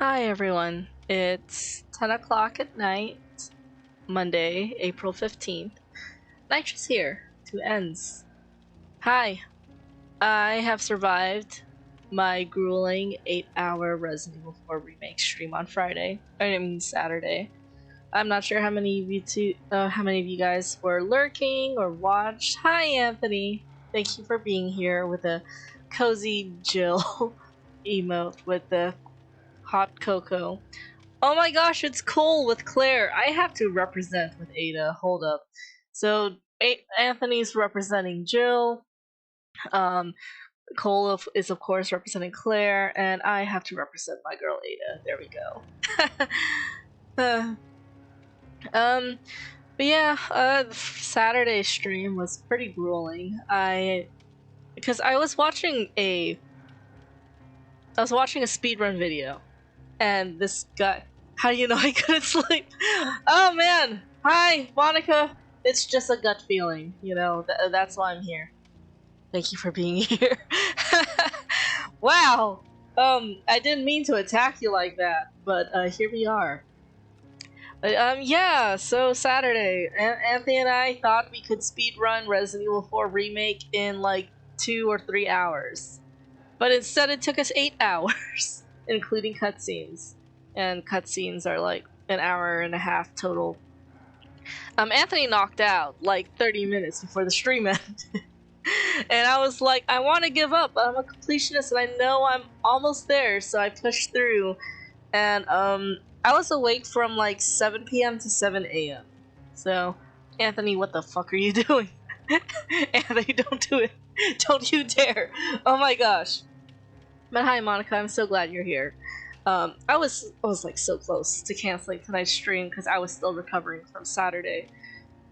Hi everyone, it's 10 o'clock at night, Monday, April 15th. Nitra's here to ends. Hi, I have survived my grueling 8-hour Resident Evil 4 remake stream on Saturday. I'm not sure how many of you guys were lurking or watched. Hi Anthony, thank you for being here with a cozy Jill emote with the hot cocoa. Oh my gosh, it's Cole with Claire. I have to represent with Ada. Hold up. So Anthony's representing Jill. Cole is of course representing Claire, and I have to represent my girl Ada. There we go. But yeah, Saturday's stream was pretty grueling. Because I was watching a speedrun video, and this guy. How do you know I couldn't sleep? Oh man! Hi, Monica! It's just a gut feeling, you know, that's why I'm here. Thank you for being here. Wow! I didn't mean to attack you like that, but here we are. Yeah, so Saturday, Anthony and I thought we could speedrun Resident Evil 4 Remake in like 2 or 3 hours. But instead it took us 8 hours, including cutscenes. And cutscenes are like an hour and a half total. Anthony knocked out like 30 minutes before the stream ended. And I was like, I want to give up. I'm a completionist and I know I'm almost there, so I pushed through. And I was awake from like 7 p.m. to 7 a.m. So, Anthony, what the fuck are you doing? Anthony, don't do it. Don't you dare. Oh my gosh. But hi, Monica. I'm so glad you're here. I was like so close to canceling tonight's stream because I was still recovering from Saturday.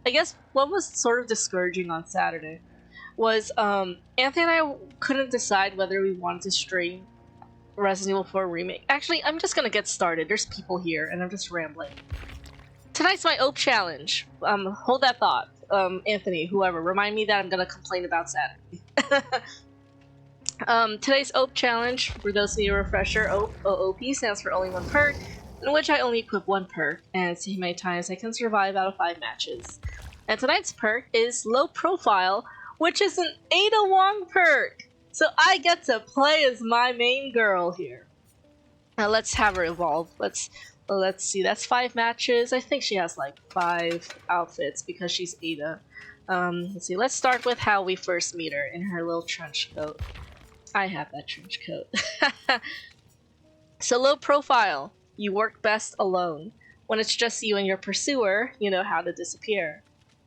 I guess what was sort of discouraging on Saturday was Anthony and I couldn't decide whether we wanted to stream Resident Evil 4 Remake. Actually, I'm just gonna get started. There's people here and I'm just rambling. Tonight's my OPE challenge. Hold that thought. Anthony, whoever, remind me that I'm gonna complain about Saturday. Today's OPE challenge, for those of you a refresher, OOP stands for only one perk, in which I only equip one perk, and see how many times I can survive out of 5 matches. And tonight's perk is Low Profile, which is an Ada Wong perk! So I get to play as my main girl here. Now let's have her evolve. Let's see, that's 5 matches. I think she has like 5 outfits because she's Ada. Let's see, let's start with how we first meet her in her little trench coat. I have that trench coat. So Low Profile. You work best alone. When it's just you and your pursuer, you know how to disappear.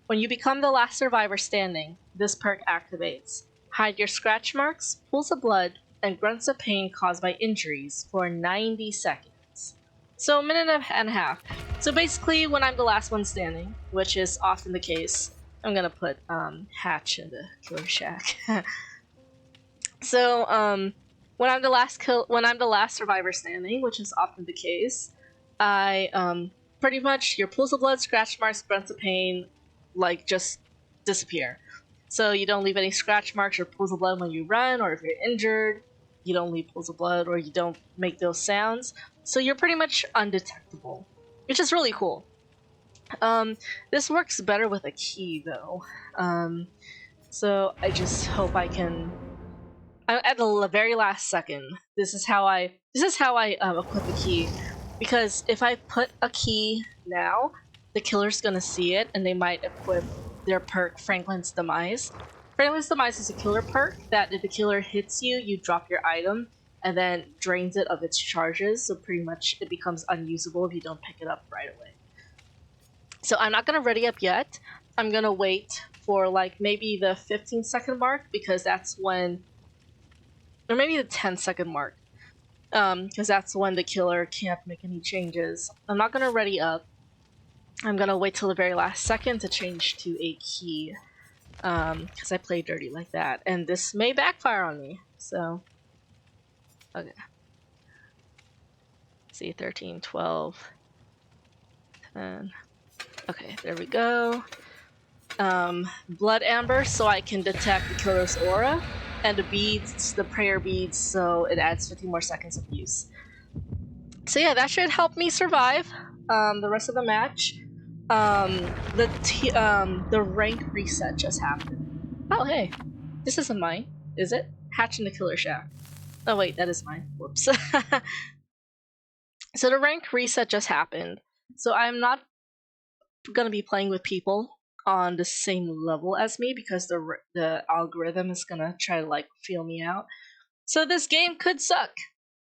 When you become the last survivor standing, this perk activates. Hide your scratch marks, pools of blood, and grunts of pain caused by injuries for 90 seconds. So a minute and a half. So basically, when I'm the last one standing, which is often the case, I'm gonna put Hatch in the killer shack. So, when I'm the last survivor standing, which is often the case, I pretty much your pools of blood, scratch marks, grunts of pain, like just disappear. So you don't leave any scratch marks or pools of blood when you run, or if you're injured, you don't leave pools of blood, or you don't make those sounds. So you're pretty much undetectable, which is really cool. This works better with a key though. So I just hope I can. At the very last second, this is how I equip a key, because if I put a key now, the killer's gonna see it and they might equip their perk Franklin's Demise. Franklin's Demise is a killer perk that if the killer hits you, you drop your item and then drains it of its charges, so pretty much it becomes unusable if you don't pick it up right away. So I'm not gonna ready up yet. I'm gonna wait for like maybe the 15-second mark, because that's when, or maybe the 10-second mark, because that's when the killer can't make any changes. I'm not gonna ready up. I'm gonna wait till the very last second to change to a key, because I play dirty like that, and this may backfire on me. So, okay. Let's see, 13, 12, 10. Okay, there we go. Blood Amber, so I can detect the killer's aura. And the beads, the prayer beads, so it adds 50 more seconds of use. So yeah, that should help me survive the rest of the match. The rank reset just happened. Oh hey, this isn't mine, is it? Hatch in the Killer Shack. Oh wait, that is mine. Whoops. So the rank reset just happened. So I'm not gonna be playing with people on the same level as me because the algorithm is gonna try to like feel me out. So this game could suck,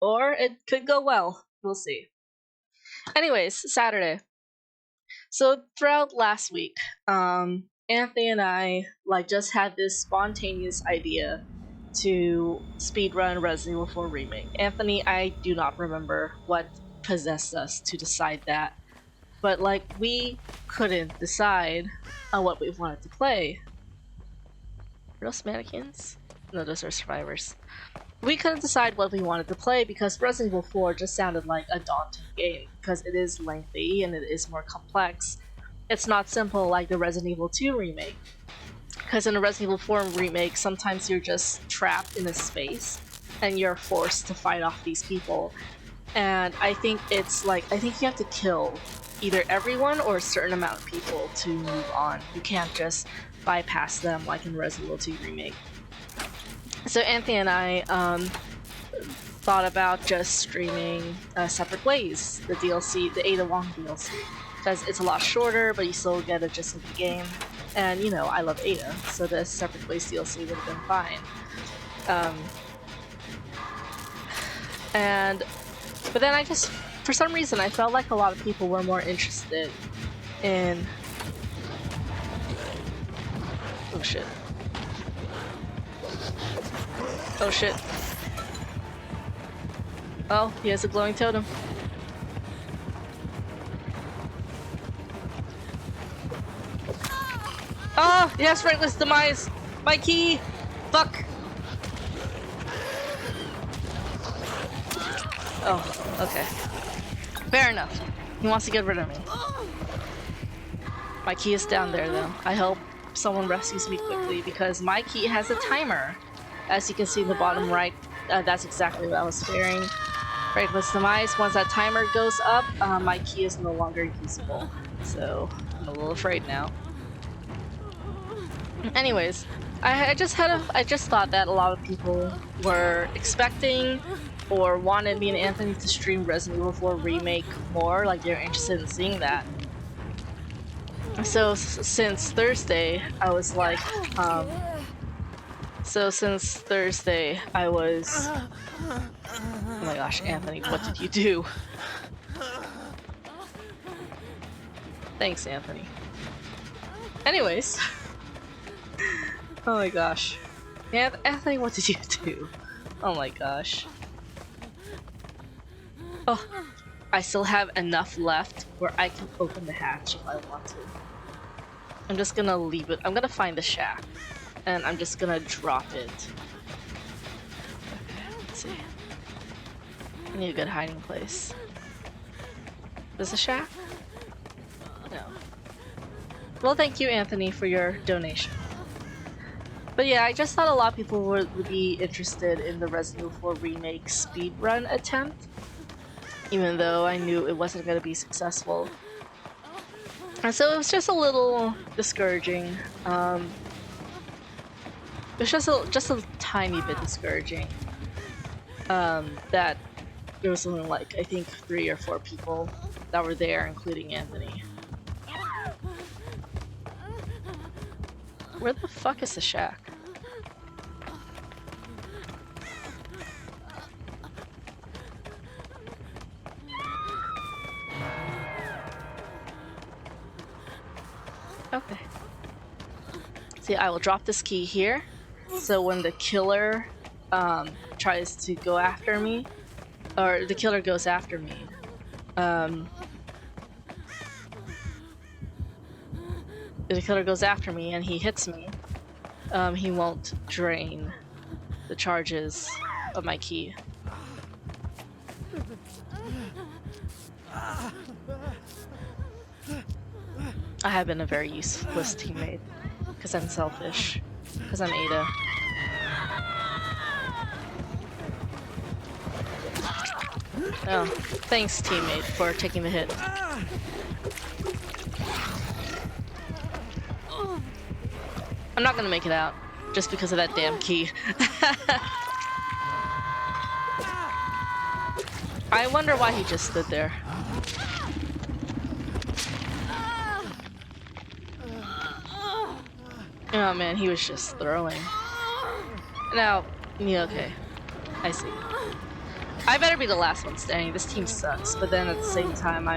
or it could go well. We'll see. Anyways, Saturday. So throughout last week, Anthony and I like just had this spontaneous idea to speedrun Resident Evil 4 Remake. Anthony, I do not remember what possessed us to decide that, but like we couldn't decide on what we wanted to play. Are those mannequins? No, those are survivors. We couldn't decide what we wanted to play because Resident Evil 4 just sounded like a daunting game because it is lengthy and it is more complex. It's not simple like the Resident Evil 2 remake. Because in a Resident Evil 4 remake, sometimes you're just trapped in a space and you're forced to fight off these people. And I think it's like, I think you have to kill either everyone or a certain amount of people to move on. You can't just bypass them like in Resident Evil 2 remake. So Anthony and I thought about just streaming Separate Ways, the DLC, the Ada Wong DLC, because it's a lot shorter, but you still get a gist of the game. And you know, I love Ada, so the Separate Ways DLC would have been fine. But then I just, for some reason, I felt like a lot of people were more interested in. Oh shit. Oh shit. Oh, he has a glowing totem. Oh, yes, Franklyn's demise! My key! Fuck! Oh, okay. Fair enough. He wants to get rid of me. My key is down there though. I hope someone rescues me quickly because my key has a timer. As you can see in the bottom right, that's exactly what I was fearing. Franklin's demise, once that timer goes up, my key is no longer usable. So, I'm a little afraid now. Anyways, I just thought that a lot of people were expecting or wanted me and Anthony to stream Resident Evil 4 Remake more, like they're interested in seeing that. So since Thursday, I was like, oh my gosh, Anthony, what did you do? Thanks, Anthony. Anyways. Oh my gosh. Anthony, what did you do? Oh my gosh. Oh, I still have enough left where I can open the hatch if I want to. I'm just gonna leave it. I'm gonna find the shack. And I'm just gonna drop it. Okay, let's see. I need a good hiding place. There's a shack? No. Well, thank you, Anthony, for your donation. But yeah, I just thought a lot of people would be interested in the Resident Evil 4 Remake speedrun attempt. Even though I knew it wasn't going to be successful. And so it was just a little discouraging. It was just a tiny bit discouraging. That there was only like, I think 3 or 4 people that were there, including Anthony. Where the fuck is the shack? Okay. See, I will drop this key here, so when the killer tries to go after me, or the killer goes after me, if the killer goes after me and he hits me, he won't drain the charges of my key. I have been a very useless teammate, because I'm selfish, because I'm Ada. Oh, thanks, teammate, for taking the hit. I'm not gonna make it out, just because of that damn key. I wonder why he just stood there. Oh man, he was just throwing. Now, yeah, okay. I see. I better be the last one standing. This team sucks, but then at the same time,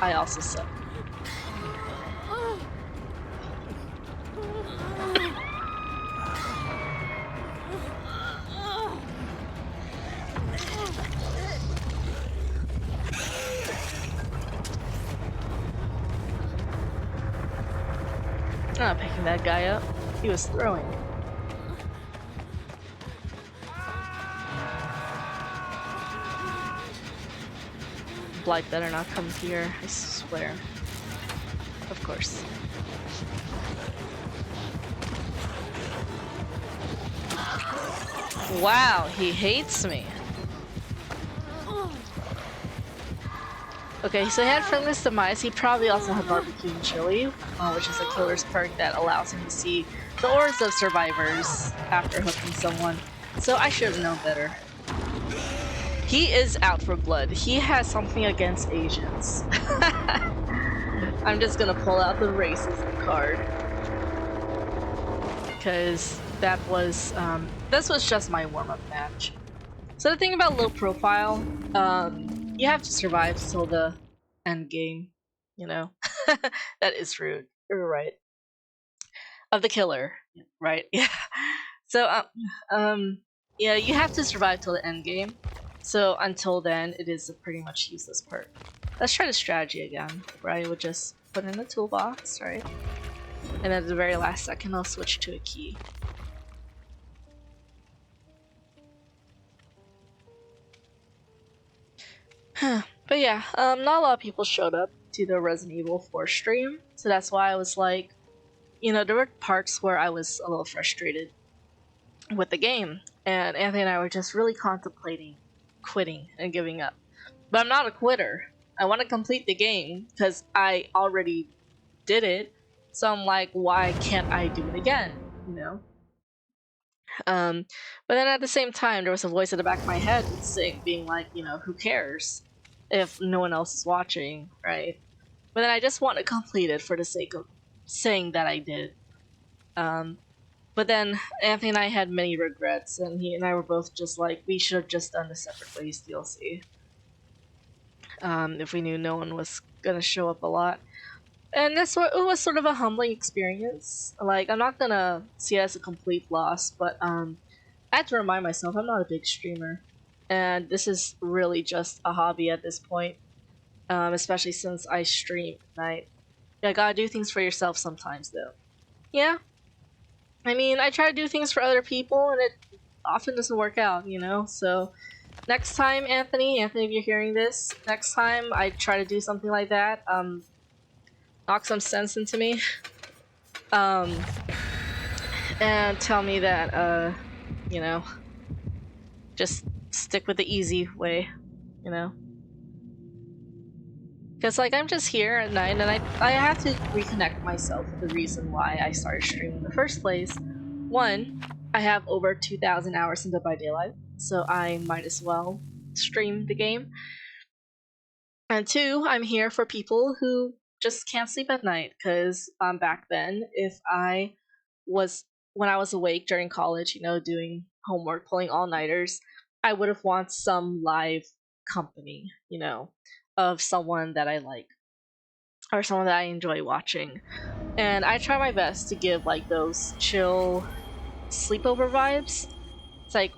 I also suck. I'm not picking that guy up. He was throwing. Blight better not come here, I swear. Of course. Wow, he hates me. Okay, so he had Friendless Demise. He probably also had Barbecue and Chili, which is a killer's perk that allows him to see the auras of survivors after hooking someone. So I should have known better. He is out for blood. He has something against Asians. I'm just gonna pull out the racism card. Because that was, this was just my warm-up match. So the thing about low profile, you have to survive till the end game, you know? That is rude. You're right. Of the killer, right? Yeah. So, yeah, you have to survive till the end game. So until then, it is a pretty much useless perk. Let's try the strategy again, where I would just put in the toolbox, right? And at the very last second, I'll switch to a key. But yeah, not a lot of people showed up to the Resident Evil 4 stream, so that's why I was like, you know, there were parts where I was a little frustrated with the game, and Anthony and I were just really contemplating quitting and giving up. But I'm not a quitter. I want to complete the game because I already did it, so I'm like, why can't I do it again, you know? But then at the same time, there was a voice at the back of my head being like, you know, who cares if no one else is watching, right? But then I just want to complete it for the sake of saying that I did. But then Anthony and I had many regrets, and he and I were both just like, we should have just done the Separate Ways DLC. If we knew no one was gonna show up a lot. And it was sort of a humbling experience. Like, I'm not gonna see it as a complete loss, but I had to remind myself I'm not a big streamer. And this is really just a hobby at this point. Especially since I stream at night. You gotta do things for yourself sometimes, though. Yeah. I mean, I try to do things for other people, and it often doesn't work out, you know? So, next time, Anthony, if you're hearing this, next time I try to do something like that, knock some sense into me. And tell me that, you know, just stick with the easy way, you know? Because, like, I'm just here at night, and I have to reconnect myself with the reason why I started streaming in the first place. One, I have over 2,000 hours in Dead by Daylight, so I might as well stream the game. And two, I'm here for people who just can't sleep at night, because back then, when I was awake during college, you know, doing homework, pulling all-nighters, I would have wanted some live company, you know, of someone that I like, or someone that I enjoy watching. And I try my best to give, like, those chill sleepover vibes. It's like,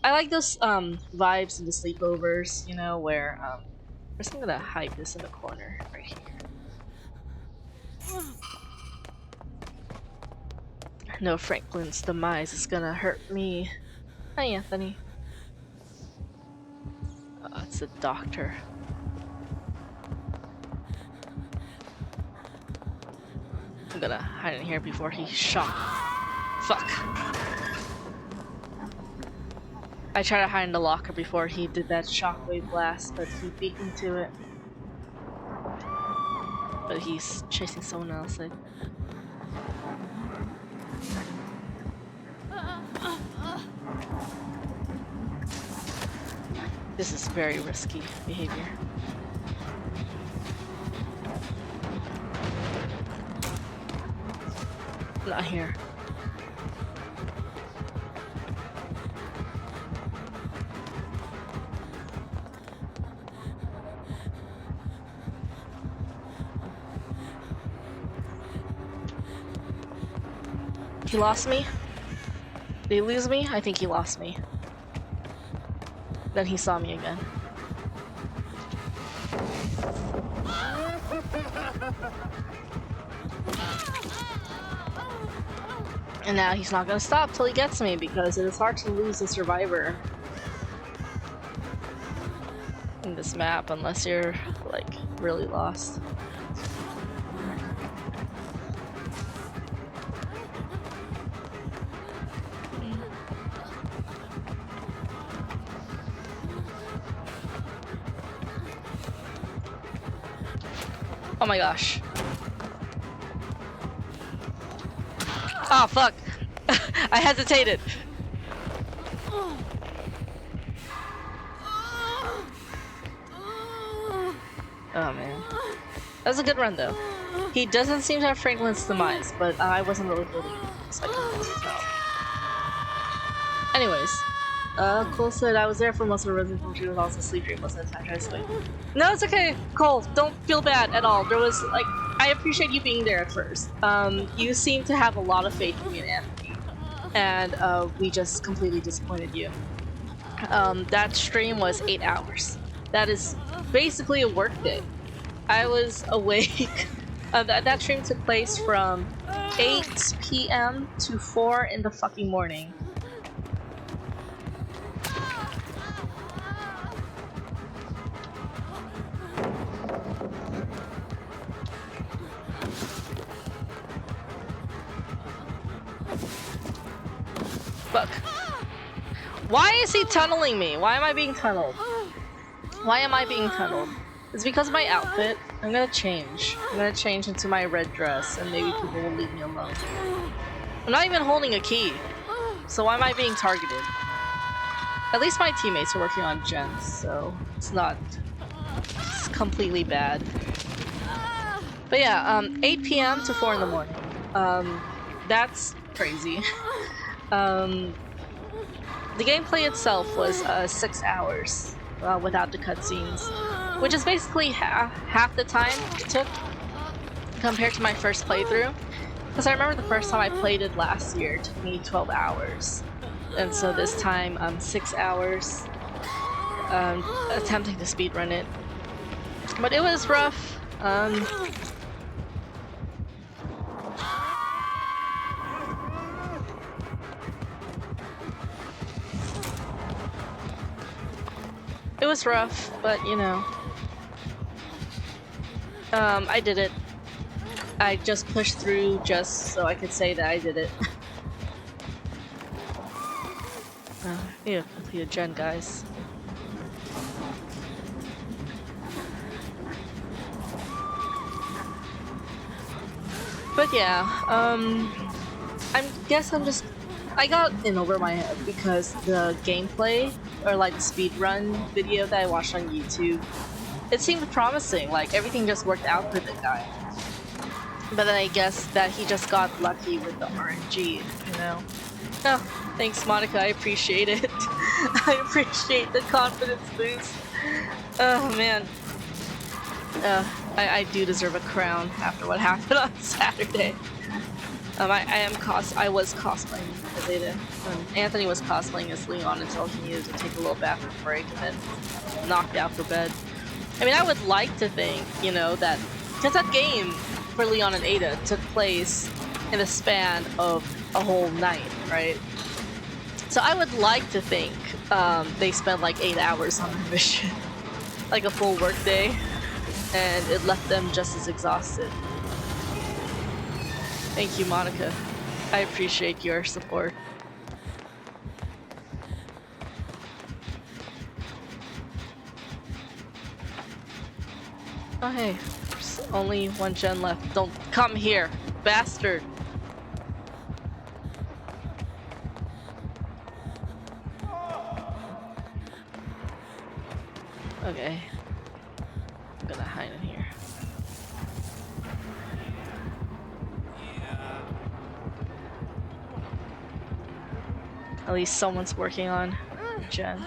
I like those vibes in the sleepovers, you know, where I'm just gonna hide this in the corner right here. No, Franklin's demise is gonna hurt me. Hi, Anthony. Oh, it's a doctor. I'm gonna hide in here before he's shot. Fuck. I tried to hide in the locker before he did that shockwave blast, but he beat me to it. But he's chasing someone else, I think. This is very risky behavior. Not here. He lost me? Did he lose me? I think he lost me. Then he saw me again. And now he's not gonna stop till he gets me, because it is hard to lose a survivor in this map unless you're like really lost. Oh my gosh. Oh fuck. I hesitated. Oh man. That was a good run though. He doesn't seem to have Franklin's demise, but I wasn't really holding him, so I couldn't really tell. Anyways, Cole said I was there for most of the Resident Evil. She was also sleeping most of the time. Trying to sleep. No, it's okay, Cole. Don't feel bad at all. There was like, I appreciate you being there at first. You seem to have a lot of faith in me and Anthony, and we just completely disappointed you. That stream was 8 hours. That is basically a work day. I was awake. That stream took place from 8 p.m. to 4 in the fucking morning. Fuck. Why is he tunneling me? Why am I being tunneled? Why am I being tunneled? It's because of my outfit. I'm gonna change. I'm gonna change into my red dress and maybe people will leave me alone. I'm not even holding a key. So why am I being targeted? At least my teammates are working on gens, so it's not completely bad. But yeah, 8 p.m. to 4 in the morning. That's crazy. The gameplay itself was 6 hours without the cutscenes, which is basically half the time it took compared to my first playthrough. Because I remember the first time I played it last year, it took me 12 hours. And so this time, 6 hours attempting to speedrun it. But it was rough. It was rough, but you know. I did it. I just pushed through just so I could say that I did it. I need to complete a gen, guys. But yeah, I got in over my head because the gameplay, or like the speedrun video that I watched on YouTube, it seemed promising, like everything just worked out for the guy. But then I guess that he just got lucky with the RNG, you know? Oh, thanks Monica, I appreciate it. I appreciate the confidence boost. Oh man. I do deserve a crown after what happened on Saturday. I was cosplaying as Ada. Anthony was cosplaying as Leon until he needed to take a little bathroom break and then knocked out for bed. I mean, I would like to think, you know, that because that game for Leon and Ada took place in the span of a whole night, right? So I would like to think they spent like 8 hours on the mission, like a full work day, and it left them just as exhausted. Thank you, Monica. I appreciate your support. Oh hey, there's only one gen left. Don't come here, bastard! Okay. I'm gonna hide in here. At least someone's working on gen.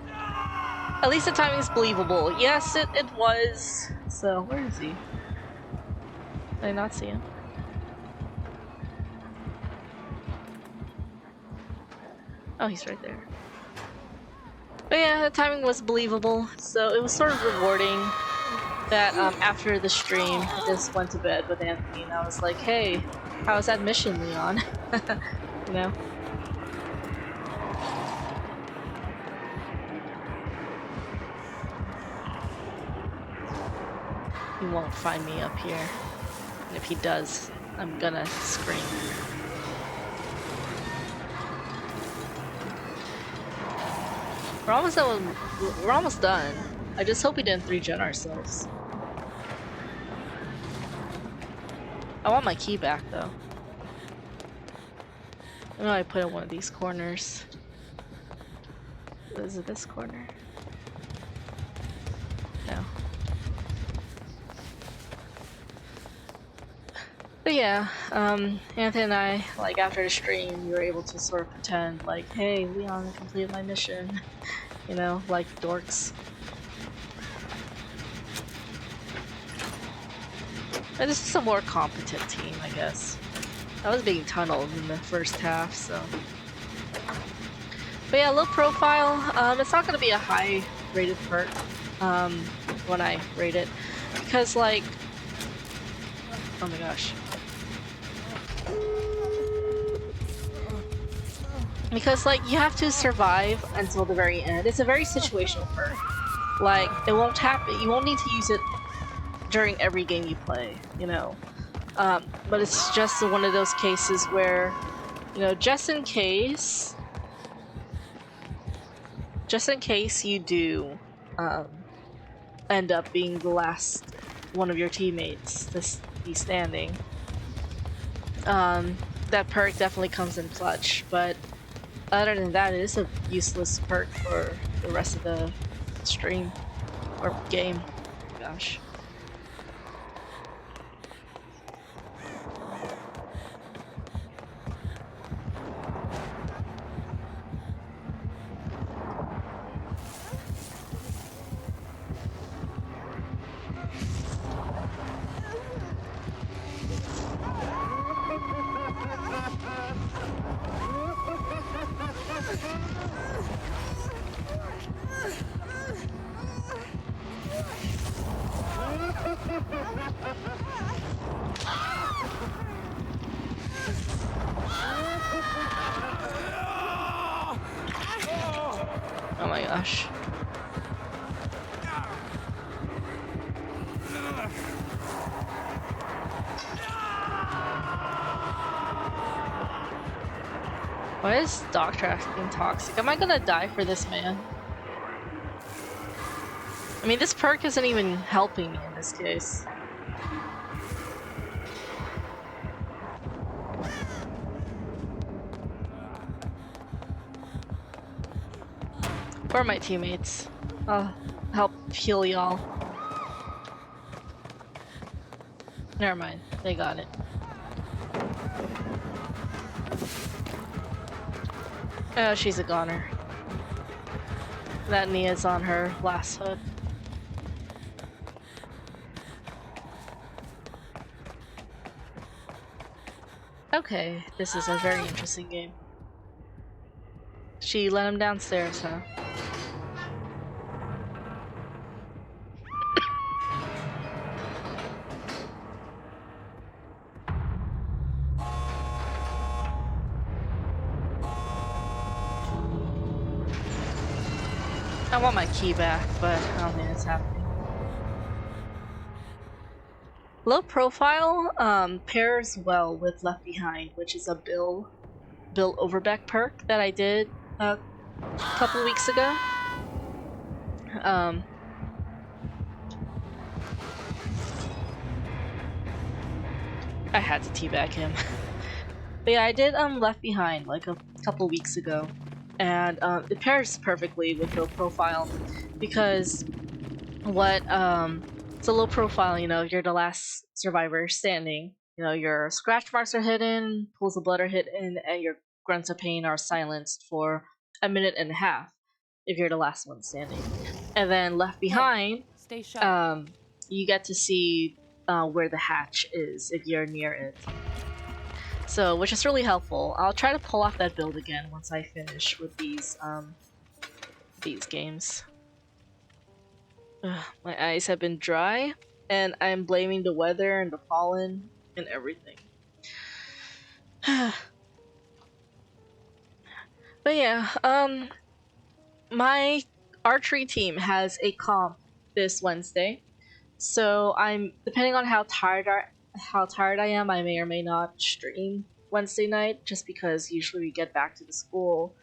At least the timing is believable. Yes, it was. So, where is he? Did I not see him? Oh, he's right there. But yeah, the timing was believable, so it was sort of rewarding that after the stream, I just went to bed with Anthony and I was like, hey, how was that mission, Leon? You know? He won't find me up here. And if he does, I'm gonna scream. We're almost done. I just hope we didn't 3-gen ourselves. I want my key back though. I know I put in one of these corners. Is it this corner? No. But yeah, Anthony and I, like after the stream, we were able to sort of pretend like, hey, Leon completed my mission. You know, like dorks. And this is a more competent team, I guess. I was being tunneled in the first half, so. But yeah, low profile. It's not gonna be a high rated perk when I rate it, because like, oh my gosh. Because like you have to survive until the very end. It's a very situational perk. Like it won't happen. You won't need to use it during every game you play, you know. But it's just one of those cases where, you know, just in case you do end up being the last one of your teammates to be standing, that perk definitely comes in clutch. But other than that, it is a useless perk for the rest of the stream or game. Gosh. Oh my gosh. Why is dog trafficking toxic? Am I gonna die for this man? I mean, this perk isn't even helping me in this case. Where are my teammates? I'll help heal y'all. Never mind, they got it. Oh, she's a goner. That Nia's on her last hood. Okay, this is a very interesting game. She let him downstairs, huh? I want my key back, but I don't think it's happening. Low profile pairs well with Left Behind, which is a Bill Overbeck perk that I did a couple weeks ago. I had to teabag him. But yeah, I did Left Behind like a couple weeks ago, and it pairs perfectly with low profile because it's a low profile. You know, you're the last survivor standing. You know, your scratch marks are hidden, pools of blood are hidden, and your grunts of pain are silenced for a minute and a half if you're the last one standing. And then Left Behind, Stay sharp. you get to see where the hatch is if you're near it. So, which is really helpful. I'll try to pull off that build again once I finish with these games. Ugh, my eyes have been dry, and I'm blaming the weather and the pollen and everything. But yeah, my archery team has a comp this Wednesday, so I'm depending on how tired I am, I may or may not stream Wednesday night, just because usually we get back to the school.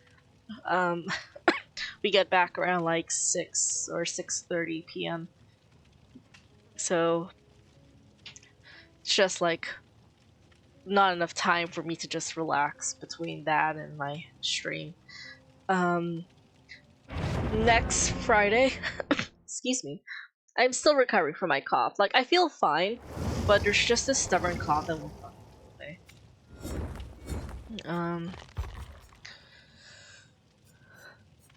We get back around like 6 or 6:30 p.m. So it's just like not enough time for me to just relax between that and my stream. Next Friday, excuse me, I'm still recovering from my cough. Like, I feel fine, but there's just a stubborn cough that won't go away.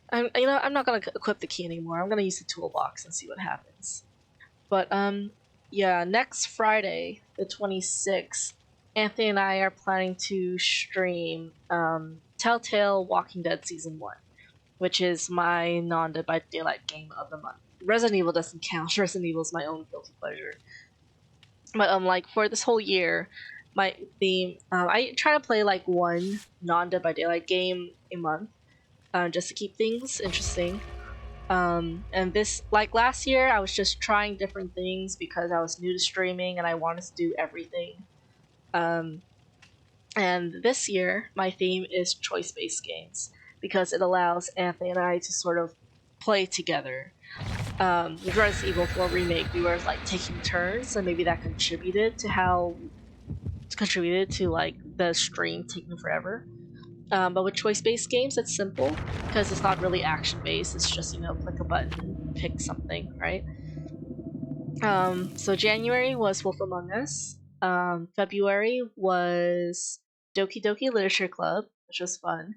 I'm not gonna equip the key anymore. I'm gonna use the toolbox and see what happens. But yeah, next Friday, the 26th, Anthony and I are planning to stream Telltale Walking Dead Season 1, which is my non-Dead by Daylight game of the month. Resident Evil doesn't count. Resident Evil is my own guilty pleasure. But like for this whole year, my theme, I try to play like one non-Dead by Daylight game a month, just to keep things interesting. And this, like last year, I was just trying different things because I was new to streaming and I wanted to do everything. And this year, my theme is choice-based games because it allows Anthony and I to sort of play together. With Resident Evil 4 Remake, we were like taking turns, and maybe that contributed to like the stream taking forever. But with choice-based games, it's simple because it's not really action-based. It's just, you know, click a button, pick something, right? So January was Wolf Among Us. February was Doki Doki Literature Club, which was fun.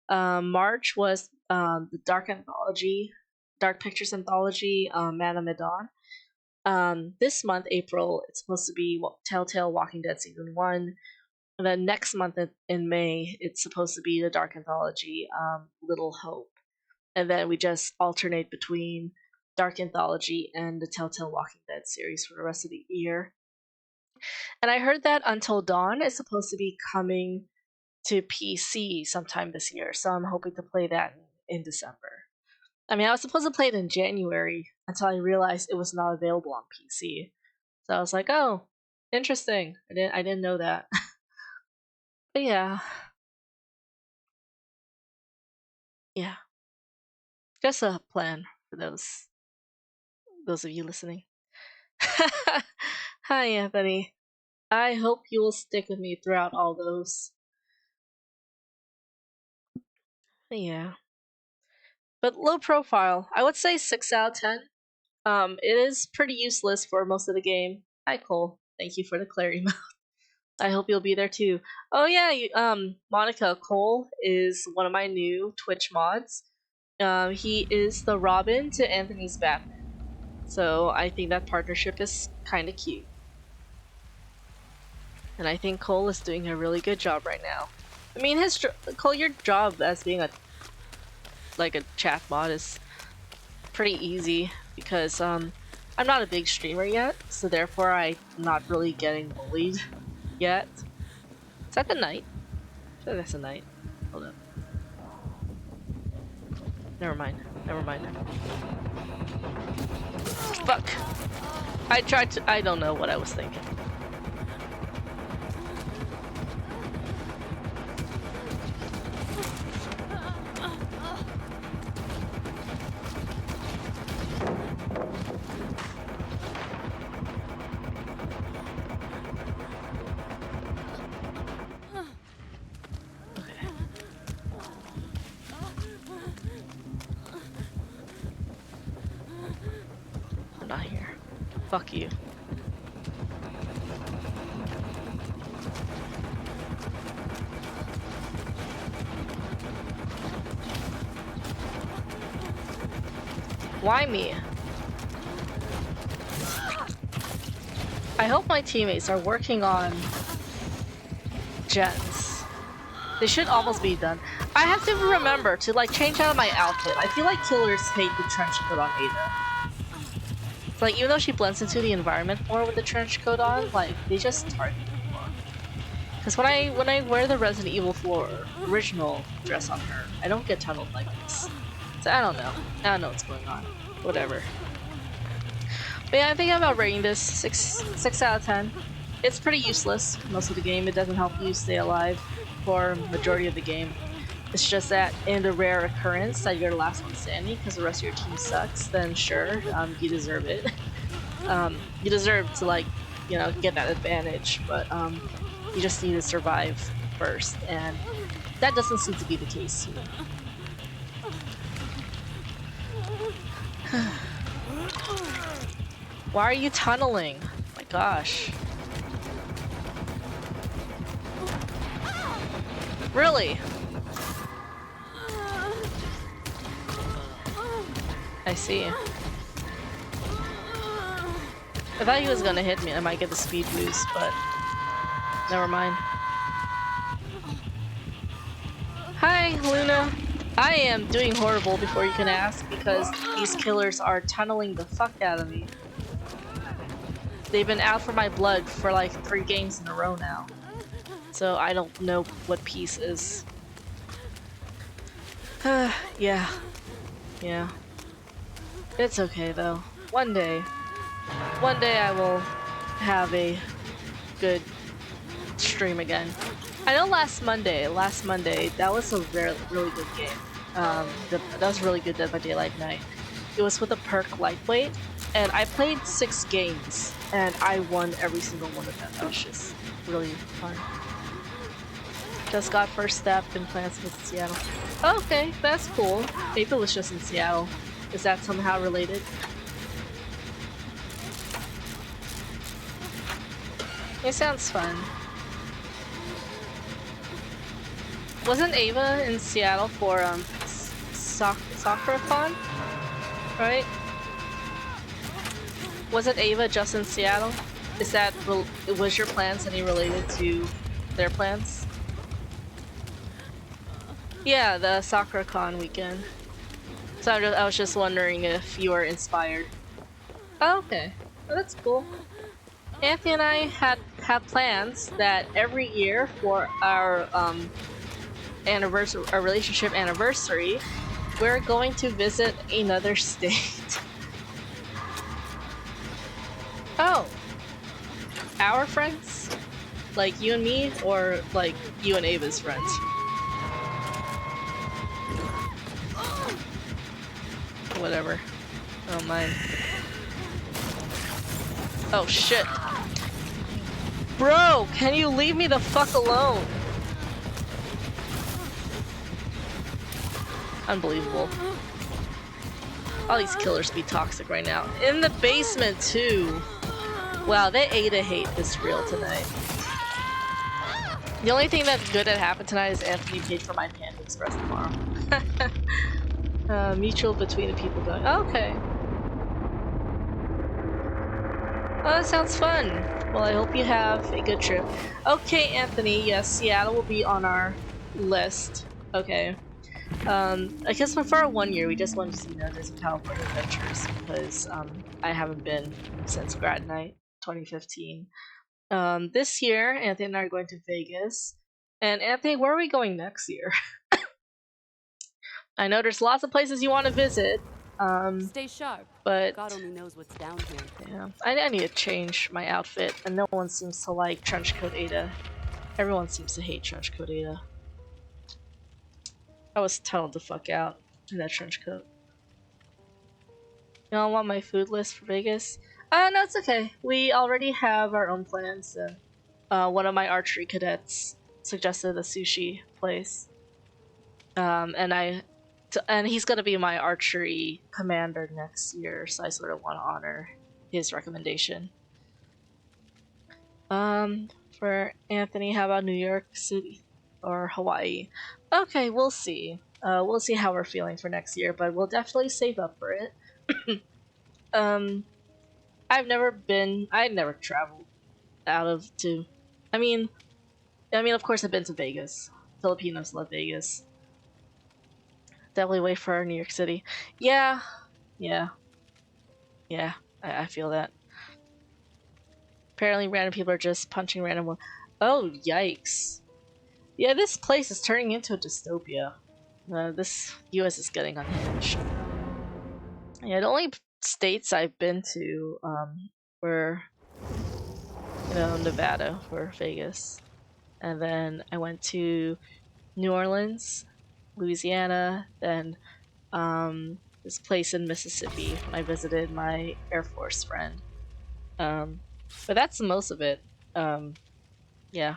March was the Dark Pictures Anthology, Man of Medan. This month, April, it's supposed to be Telltale Walking Dead Season 1. And then next month in May, it's supposed to be the Dark Anthology, Little Hope. And then we just alternate between Dark Anthology and the Telltale Walking Dead series for the rest of the year. And I heard that Until Dawn is supposed to be coming to PC sometime this year, so I'm hoping to play that in December. I mean, I was supposed to play it in January until I realized it was not available on PC. So I was like, oh, interesting. I didn't know that. But yeah. Yeah. Just a plan for those of you listening. Hi, Anthony. I hope you will stick with me throughout all those. But yeah. But low profile. I would say 6 out of 10. It is pretty useless for most of the game. Hi, Cole. Thank you for the clarity mouth. I hope you'll be there too. Oh yeah, Monica, Cole is one of my new Twitch mods. He is the Robin to Anthony's Batman. So I think that partnership is kind of cute. And I think Cole is doing a really good job right now. I mean, Cole, your job as being a chat mod is pretty easy because I'm not a big streamer yet, so therefore I'm not really getting bullied yet. Is that the night? I feel like that's the night. Hold up. Never mind. Fuck! I don't know what I was thinking. Fuck you. Why me? I hope my teammates are working on gens. They should almost be done. I have to remember to like change out my outfit. I feel like killers hate the trench coat on Ada. It's like even though she blends into the environment more with the trench coat on, like they just target her more. Because when I wear the Resident Evil 4 original dress on her, I don't get tunneled like this. So I don't know. I don't know what's going on. Whatever. But yeah, I'm thinking about rating this 6 out of 10. It's pretty useless most of the game. It doesn't help you stay alive for majority of the game. It's just that in the rare occurrence that you're the last one standing because the rest of your team sucks, then sure, you deserve it. You deserve to like, you know, get that advantage, but you just need to survive first, and that doesn't seem to be the case here. Why are you tunneling? Oh my gosh. Really? I see. I thought he was gonna hit me. I might get the speed boost, but never mind. Hi, Luna. I am doing horrible before you can ask because these killers are tunneling the fuck out of me. They've been out for my blood for like 3 games in a row now. So I don't know what peace is. Yeah. Yeah. It's okay though. One day I will have a good stream again. I know last Monday, that was a really good game. That was really good Dead by Daylight night. It was with a Perk lightweight, and I played 6 games, and I won every single one of them. That was just really fun. Just got first step in Plants vs. Seattle. Oh, okay, that's cool. Maybe it was just in Seattle. Is that somehow related? It sounds fun. Wasn't Ava in Seattle for Soccer-a-thon? Right? Wasn't Ava just in Seattle? Is that was your plans any related to their plans? Yeah, the Soccer-a-thon weekend. So I was just wondering if you were inspired. Oh, okay, well, that's cool. Anthony and I have plans that every year for our anniversary, our relationship anniversary, we're going to visit another state. Oh, our friends, like you and me, or like you and Ava's friends? Whatever. I don't mind. Oh shit. Bro, can you leave me the fuck alone? Unbelievable. All these killers be toxic right now. In the basement too. Wow, that Ada hate is real tonight. The only thing that's good that happened tonight is Anthony paid for my Panda Express tomorrow. Mutual between the people going. Oh, okay. Oh, that sounds fun. Well, I hope you have a good trip. Okay, Anthony, yes, Seattle will be on our list. Okay. I guess for our 1 year, we just wanted to see, you know, do some California adventures because I haven't been since grad night 2015. This year, Anthony and I are going to Vegas. And Anthony, where are we going next year? I know there's lots of places you want to visit. Stay sharp. But God only knows what's down here. yeah, I need to change my outfit, and no one seems to like trenchcoat Ada. Everyone seems to hate trenchcoat Ada. I was tunneled the fuck out in that trenchcoat. You don't want my food list for Vegas? No, it's okay. We already have our own plans. One of my archery cadets suggested a sushi place, and he's gonna be my archery commander next year, so I sort of want to honor his recommendation. For Anthony, how about New York City or Hawaii? Okay, we'll see. We'll see how we're feeling for next year, but we'll definitely save up for it. um, I'd never traveled out of to. I mean, of course, I've been to Vegas. Filipinos love Vegas. Definitely wait for New York City. Yeah, yeah, yeah. I feel that. Apparently, random people are just punching random. Oh, yikes! Yeah, this place is turning into a dystopia. This U.S. is getting unhinged. Yeah, the only states I've been to were, Nevada or Vegas, and then I went to New Orleans, Louisiana, then this place in Mississippi when I visited my Air Force friend. But that's most of it. Yeah.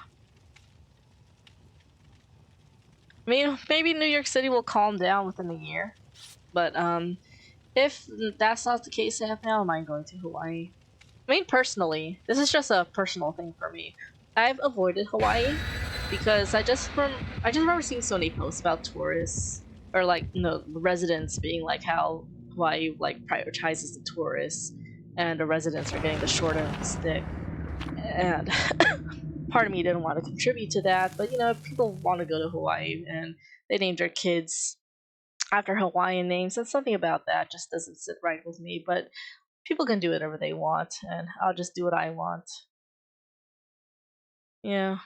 I mean, maybe New York City will calm down within a year, but if that's not the case, I don't mind going to Hawaii. I mean, personally, this is just a personal thing for me. I've avoided Hawaii because I just remember seeing so many posts about tourists or residents being like how Hawaii like prioritizes the tourists and the residents are getting the short end of the stick. And part of me didn't want to contribute to that, but people want to go to Hawaii and they named their kids after Hawaiian names, and something about that just doesn't sit right with me. But people can do whatever they want, and I'll just do what I want. Yeah.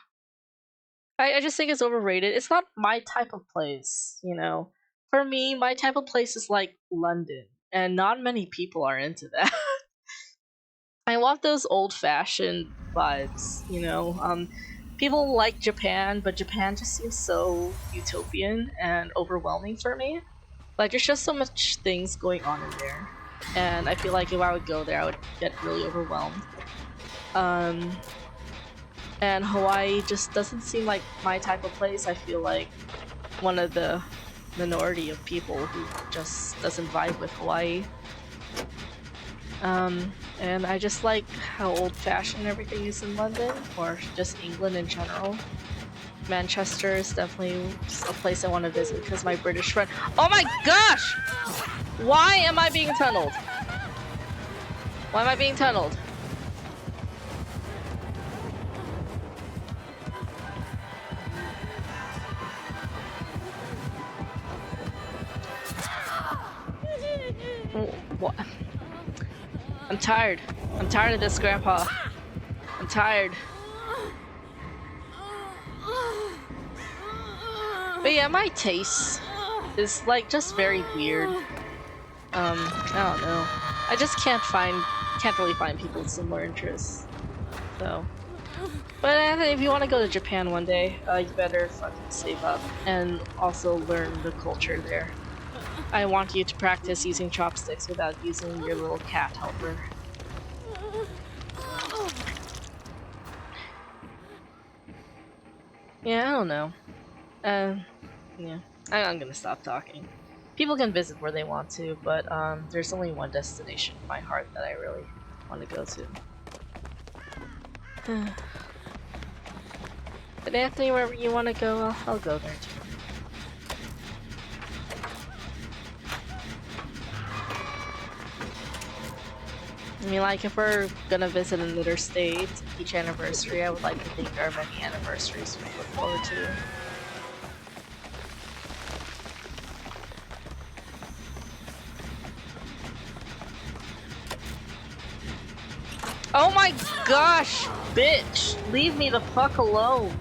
I just think it's overrated. It's not my type of place, For me, my type of place is like London, and not many people are into that. I want those old-fashioned vibes, People like Japan, but Japan just seems so utopian and overwhelming for me. Like, there's just so much things going on in there. And I feel like if I would go there, I would get really overwhelmed. And Hawaii just doesn't seem like my type of place. I feel like one of the minority of people who just doesn't vibe with Hawaii. And I just like how old-fashioned everything is in London, or just England in general. Manchester is definitely a place I want to visit because my British friend. Oh my gosh! Why am I being tunneled? Why am I being tunneled? What? I'm tired. I'm tired of this, Grandpa. I'm tired. But yeah, my taste is like just very weird. I don't know. I just can't really find people with similar interests. So, but Anthony, if you want to go to Japan one day, you better fucking save up and also learn the culture there. I want you to practice using chopsticks without using your little cat helper. Yeah, I don't know. Yeah, I'm gonna stop talking. People can visit where they want to, but there's only one destination in my heart that I really want to go to. But Anthony, wherever you want to go, I'll go there too. I mean, like, if we're gonna visit another state each anniversary, I would like to think there are many anniversaries we look forward to. Oh my gosh, bitch! Leave me the fuck alone!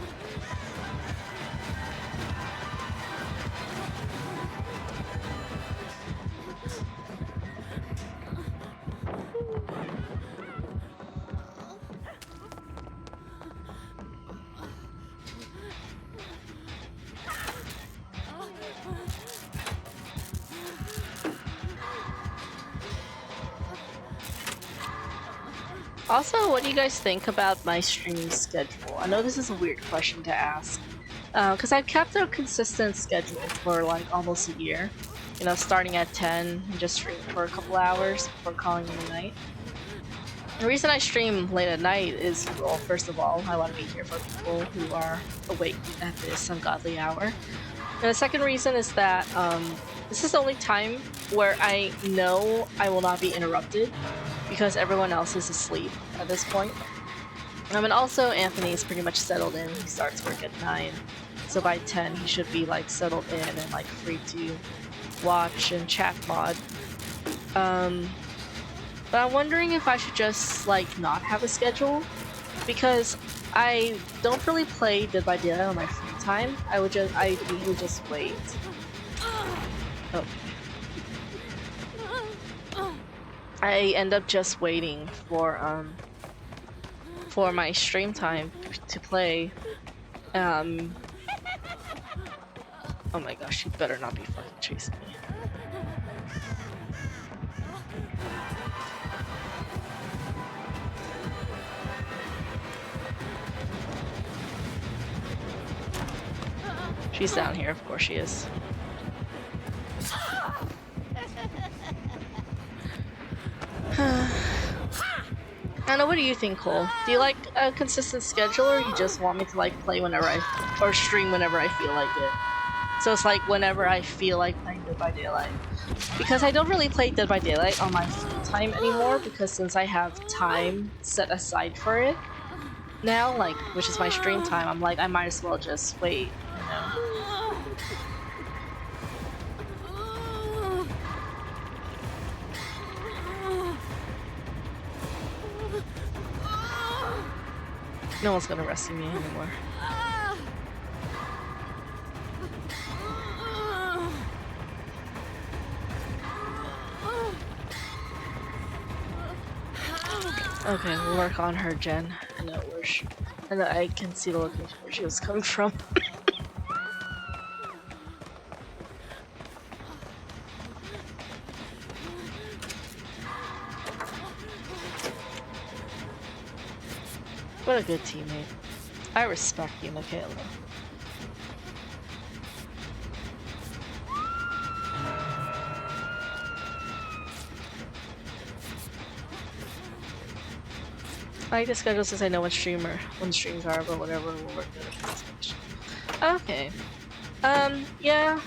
Also, what do you guys think about my streaming schedule? I know this is a weird question to ask, because I've kept a consistent schedule for like almost a year. Starting at 10 and just streaming for a couple hours before calling it a night. The reason I stream late at night is, well, first of all, I want to be here for people who are awake at this ungodly hour. And the second reason is that this is the only time where I know I will not be interrupted because everyone else is asleep at this point. And also Anthony's pretty much settled in. He starts work at 9, so by 10 he should be like settled in and like free to watch and chat mod. But I'm wondering if I should just like not have a schedule, because I don't really play Dead by Daylight on my free time. I usually just wait. Oh. I end up just waiting for my stream time to play. Oh my gosh, you better not be fucking chasing me. She's down here, of course she is. I don't know, what do you think, Cole? Do you like a consistent schedule, or you just want me to like play whenever or stream whenever I feel like it? So it's like whenever I feel like playing Dead by Daylight. Because I don't really play Dead by Daylight on my free time anymore, because since I have time set aside for it now, like, which is my stream time, I'm like, I might as well just wait, you know? No one's gonna rescue me anymore. Okay, we'll work on her, Jen. I know I can see the location where she was coming from. What a good teammate. I respect you, Michaela. I like the schedule since I know when streams are, but whatever, we'll work it. Okay. Yeah.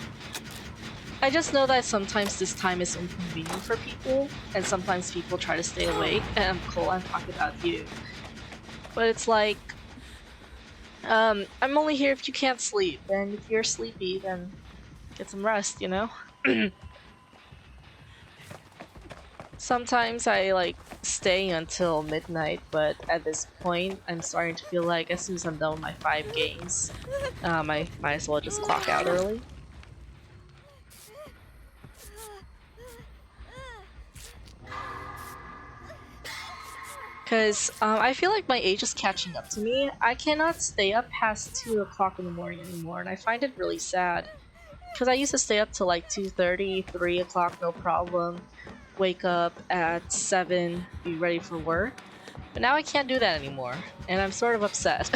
I just know that sometimes this time is inconvenient for people, and sometimes people try to stay awake, and Cole, I'm talking about you. But it's like, I'm only here if you can't sleep, and if you're sleepy, then get some rest, you know? Sometimes I like stay until midnight, but at this point, I'm starting to feel like as soon as I'm done with my 5 games, I might as well just clock out early. Because I feel like my age is catching up to me. I cannot stay up past 2 o'clock in the morning anymore, and I find it really sad. Because I used to stay up till like 2:30, 3 o'clock, no problem. Wake up at 7, be ready for work. But now I can't do that anymore, and I'm sort of upset.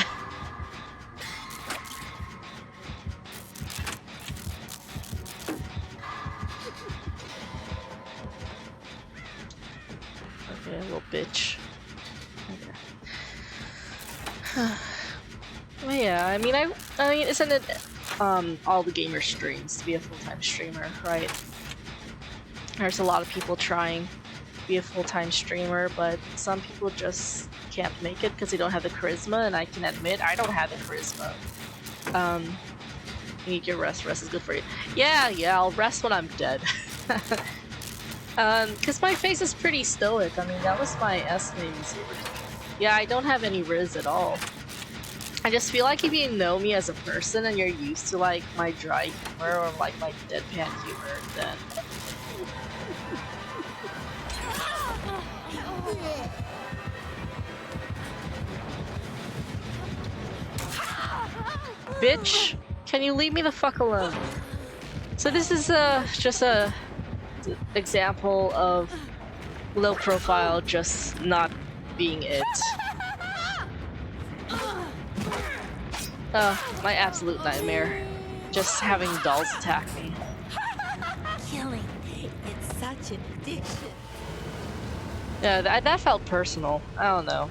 Okay, little bitch. Well, yeah, I mean, isn't it all the gamer streams to be a full-time streamer, right? There's a lot of people trying to be a full-time streamer, but some people just can't make it because they don't have the charisma, and I can admit I don't have the charisma. You need your rest. Rest is good for you. Yeah, I'll rest when I'm dead. Because my face is pretty stoic. I mean, that was my estimating. Yeah, I don't have any riz at all. I just feel like if you know me as a person and you're used to like my dry humor or like my deadpan humor, then bitch, can you leave me the fuck alone? So this is just a example of low profile just not being it. My absolute nightmare. Just having dolls attack me. Killing, it's such an addiction. Yeah, that felt personal. I don't know.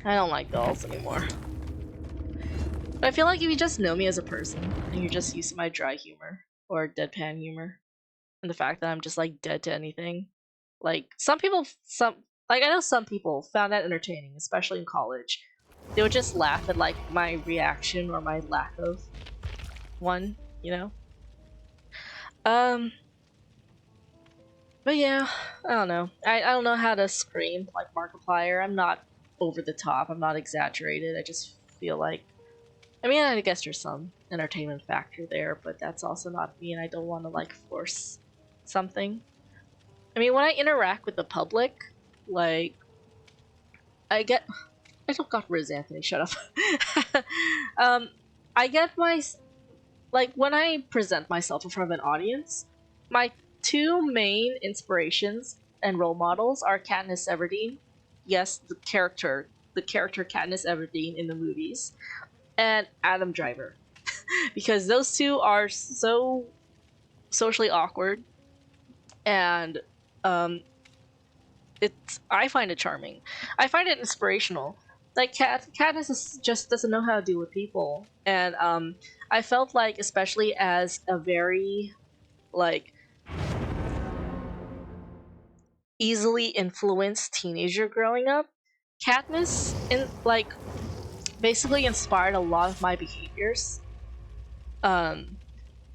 I don't like dolls anymore. But I feel like if you just know me as a person, and you're just used to my dry humor, or deadpan humor, and the fact that I'm just like dead to anything, like I know some people found that entertaining, especially in college. They would just laugh at like my reaction or my lack of one, you know? Um, but yeah, I don't know. I don't know how to scream like Markiplier. I'm not over the top. I'm not exaggerated. I just feel like, I mean, I guess there's some entertainment factor there, but that's also not me, and I don't want to like force something. I mean, when I interact with the public, like I get, I don't got Riz Anthony. Shut up. um, I get my like when I present myself in front of an audience, my two main inspirations and role models are Katniss Everdeen, yes, the character Katniss Everdeen in the movies, and Adam Driver, because those two are so socially awkward, and um, I find it charming. I find it inspirational. Like Katniss just doesn't know how to deal with people, and I felt like, especially as a very like easily influenced teenager growing up, Katniss basically inspired a lot of my behaviors. Um,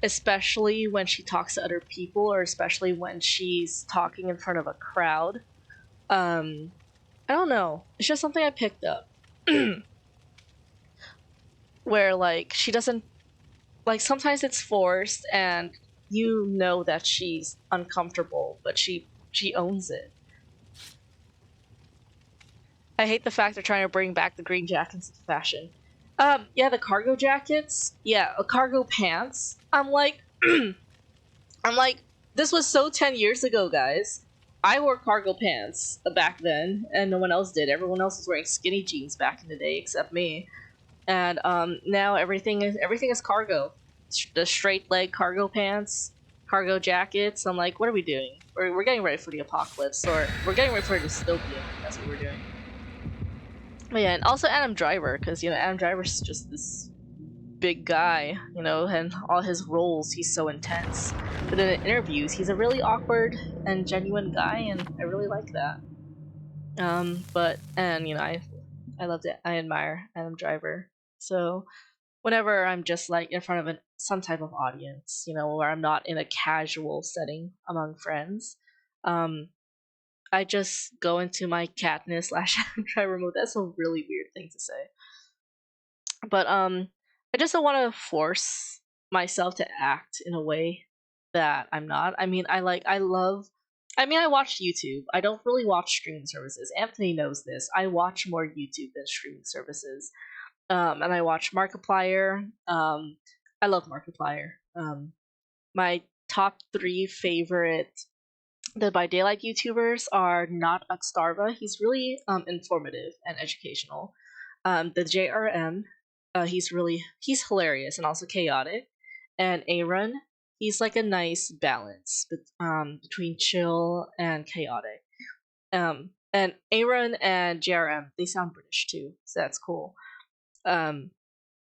Especially when she talks to other people, or especially when she's talking in front of a crowd. Um, I don't know. It's just something I picked up. Where like she doesn't like sometimes it's forced and you know that she's uncomfortable, but she owns it. I hate the fact they're trying to bring back the green jackets into fashion. Yeah, the cargo jackets. Yeah, cargo pants. I'm like, this was so 10 years ago, guys. I wore cargo pants back then, and no one else did. Everyone else was wearing skinny jeans back in the day, except me. And now everything is cargo. The straight leg cargo pants, cargo jackets. I'm like, what are we doing? We're getting ready for the apocalypse, or we're getting ready for a dystopian. That's what we're doing. But yeah, and also Adam Driver, because Adam Driver's just this big guy, and all his roles, he's so intense. But in interviews, he's a really awkward and genuine guy, and I really like that. But and I loved it. I admire Adam Driver. So whenever I'm just like in front of some type of audience, where I'm not in a casual setting among friends, um, I just go into my Katniss slash Adam Driver mode. That's a really weird thing to say, but I just don't want to force myself to act in a way that I'm not. I mean, I watch YouTube. I don't really watch streaming services. Anthony knows this. I watch more YouTube than streaming services. And I watch Markiplier. I love Markiplier. My top three favorite Dead by Daylight YouTubers are not Starva. He's really informative and educational. The JRM, he's hilarious and also chaotic. And Aaron, he's like a nice balance between chill and chaotic. And Aaron and JRM, they sound British too, so that's cool. And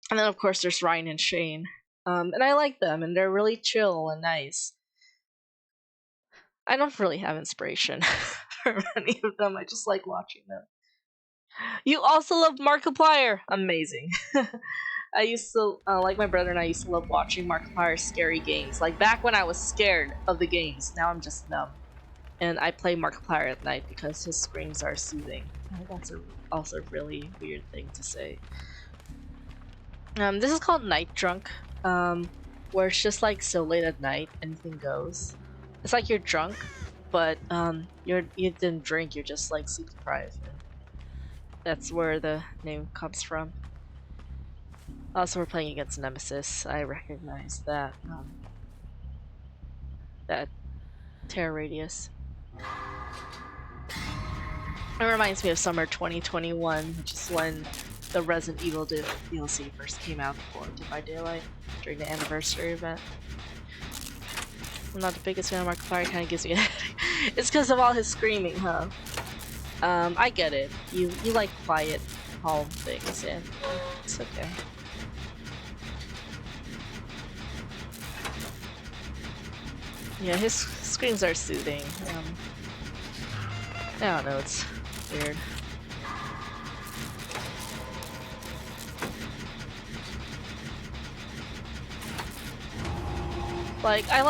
then of course there's Ryan and Shane. And I like them, and they're really chill and nice. I don't really have inspiration for any of them. I just like watching them. You also love Markiplier. Amazing. I used to like my brother and I used to love watching Markiplier's scary games. Like back when I was scared of the games. Now I'm just numb, and I play Markiplier at night because his screams are soothing. That's also a really weird thing to say. This is called Night Drunk, where it's just like so late at night, anything goes. It's like you're drunk, but you didn't drink. You're just like sleep deprived. That's where the name comes from. Also, we're playing against Nemesis. I recognize that that terror radius. It reminds me of summer 2021, which is when the Resident Evil DLC first came out for Dead by Daylight during the anniversary event. I'm not the biggest fan of Markiplier. Kind of gives me a headache. It's because of all his screaming, huh? I get it. You like quiet, calm things, and it's okay. Yeah, his screams are soothing. I don't know, it's weird. Like I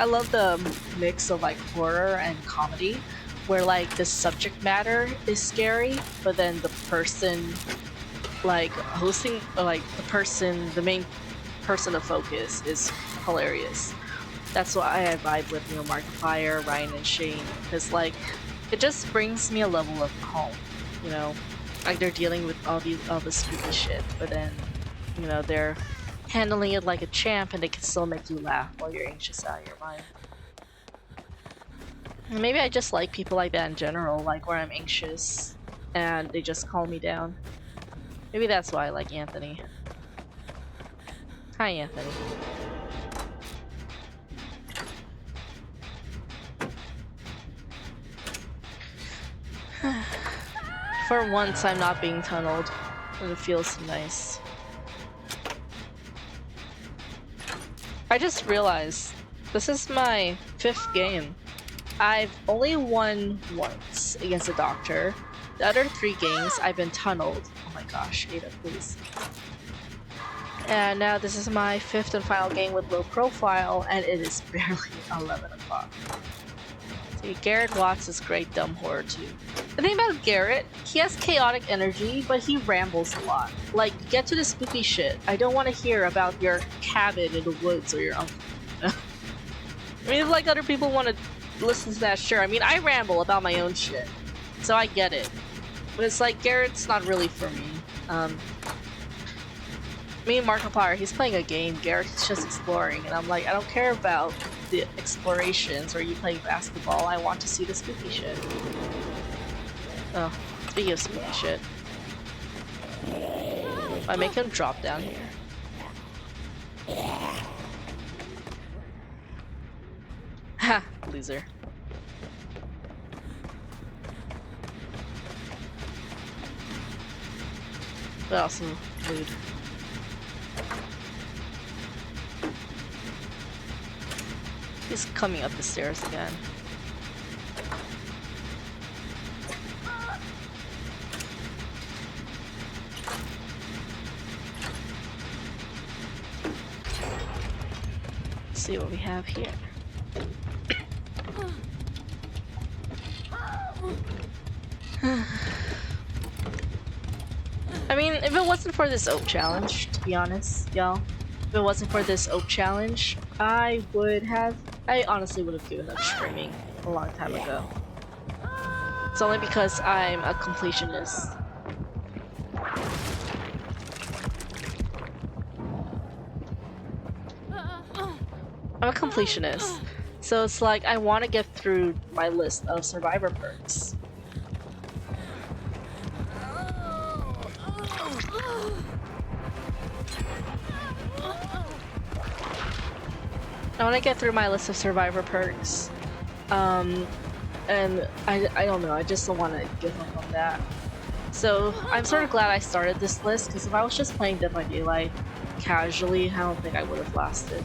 love the mix of like horror and comedy, where like the subject matter is scary, but then the person like hosting, or like the main person of focus is hilarious. That's why I vibe with, you know, Markiplier, Ryan, and Shane, because like it just brings me a level of calm, you know, like they're dealing with all this spooky shit, but then, you know, they're handling it like a champ, and they can still make you laugh while you're anxious out of your mind. And maybe I just like people like that in general, like where I'm anxious and they just calm me down. Maybe that's why I like Anthony. Hi, Anthony. For once, I'm not being tunneled, and it feels nice. I just realized this is my 5th game. I've only won once against a doctor. The other 3 games, I've been tunneled. Oh my gosh, Ada, please. And now this is my 5th and final game with low profile, and it is barely 11 o'clock. See, Garrett Watts is great dumb horror too. The thing about Garrett, he has chaotic energy, but he rambles a lot. Like, get to the spooky shit. I don't want to hear about your cabin in the woods or your uncle. I mean, if like other people want to listen to that, sure. I mean, I ramble about my own shit, so I get it. But it's like, Garrett's not really for me. Me and Markiplier, he's playing a game, Garrett's just exploring, and I'm like, I don't care about the explorations or you playing basketball, I want to see the spooky shit. Oh, speaking of spooky shit. I make him drop down here. Ha! Loser. But also, rude. He's coming up the stairs again. Let's see what we have here. I mean, if it wasn't for this oak challenge, to be honest, y'all, if it wasn't for this oak challenge, I honestly would have given up streaming a long time ago. It's only because I'm a completionist. I'm a completionist, so it's like I want to get through my list of survivor perks. I want to get through my list of survivor perks, and I don't know, I just don't want to give up on that. So I'm sort of glad I started this list, because if I was just playing Dead by Daylight casually, I don't think I would have lasted.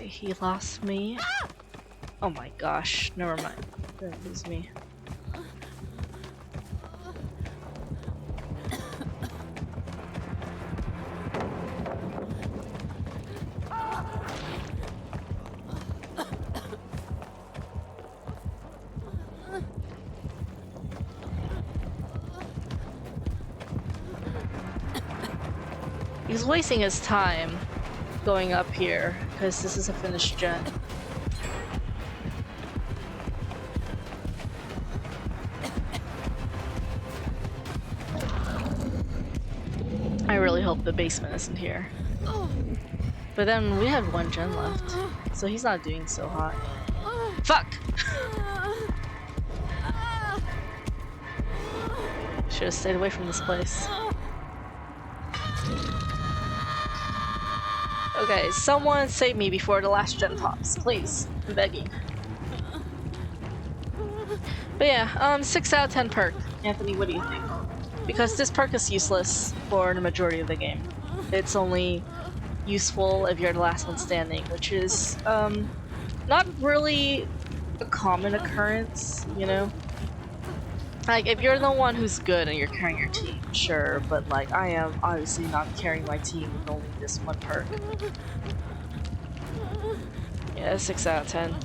He lost me. Oh my gosh, never mind. Didn't lose me. He's wasting his time going up here because this is a finished gen. I really hope the basement isn't here. But then we have 1 gen left, so he's not doing so hot. Fuck! Should have stayed away from this place. Okay, someone save me before the last gen pops, please. I'm begging. But yeah, 6 out of 10 perk. Anthony, what do you think? Because this perk is useless for the majority of the game. It's only useful if you're the last one standing, which is not really a common occurrence, you know? Like, if you're the one who's good and you're carrying your team, sure, but like, I am obviously not carrying my team with only this one perk. Yeah, 6 out of 10.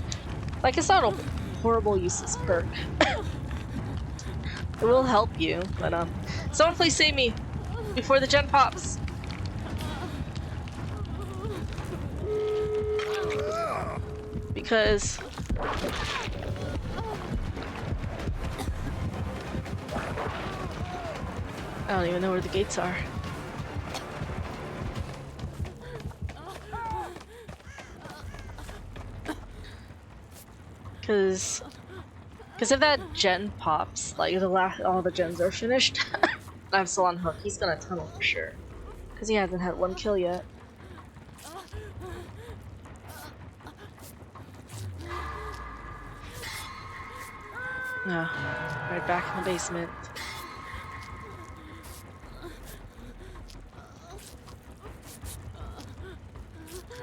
Like, it's not a horrible useless perk. It will help you, but someone please save me before the gen pops. Because I don't even know where the gates are. Cause if that gen pops, like all the gens are finished, I'm still on hook. He's gonna tunnel for sure, cause he hasn't had 1 kill yet. No, right back in the basement.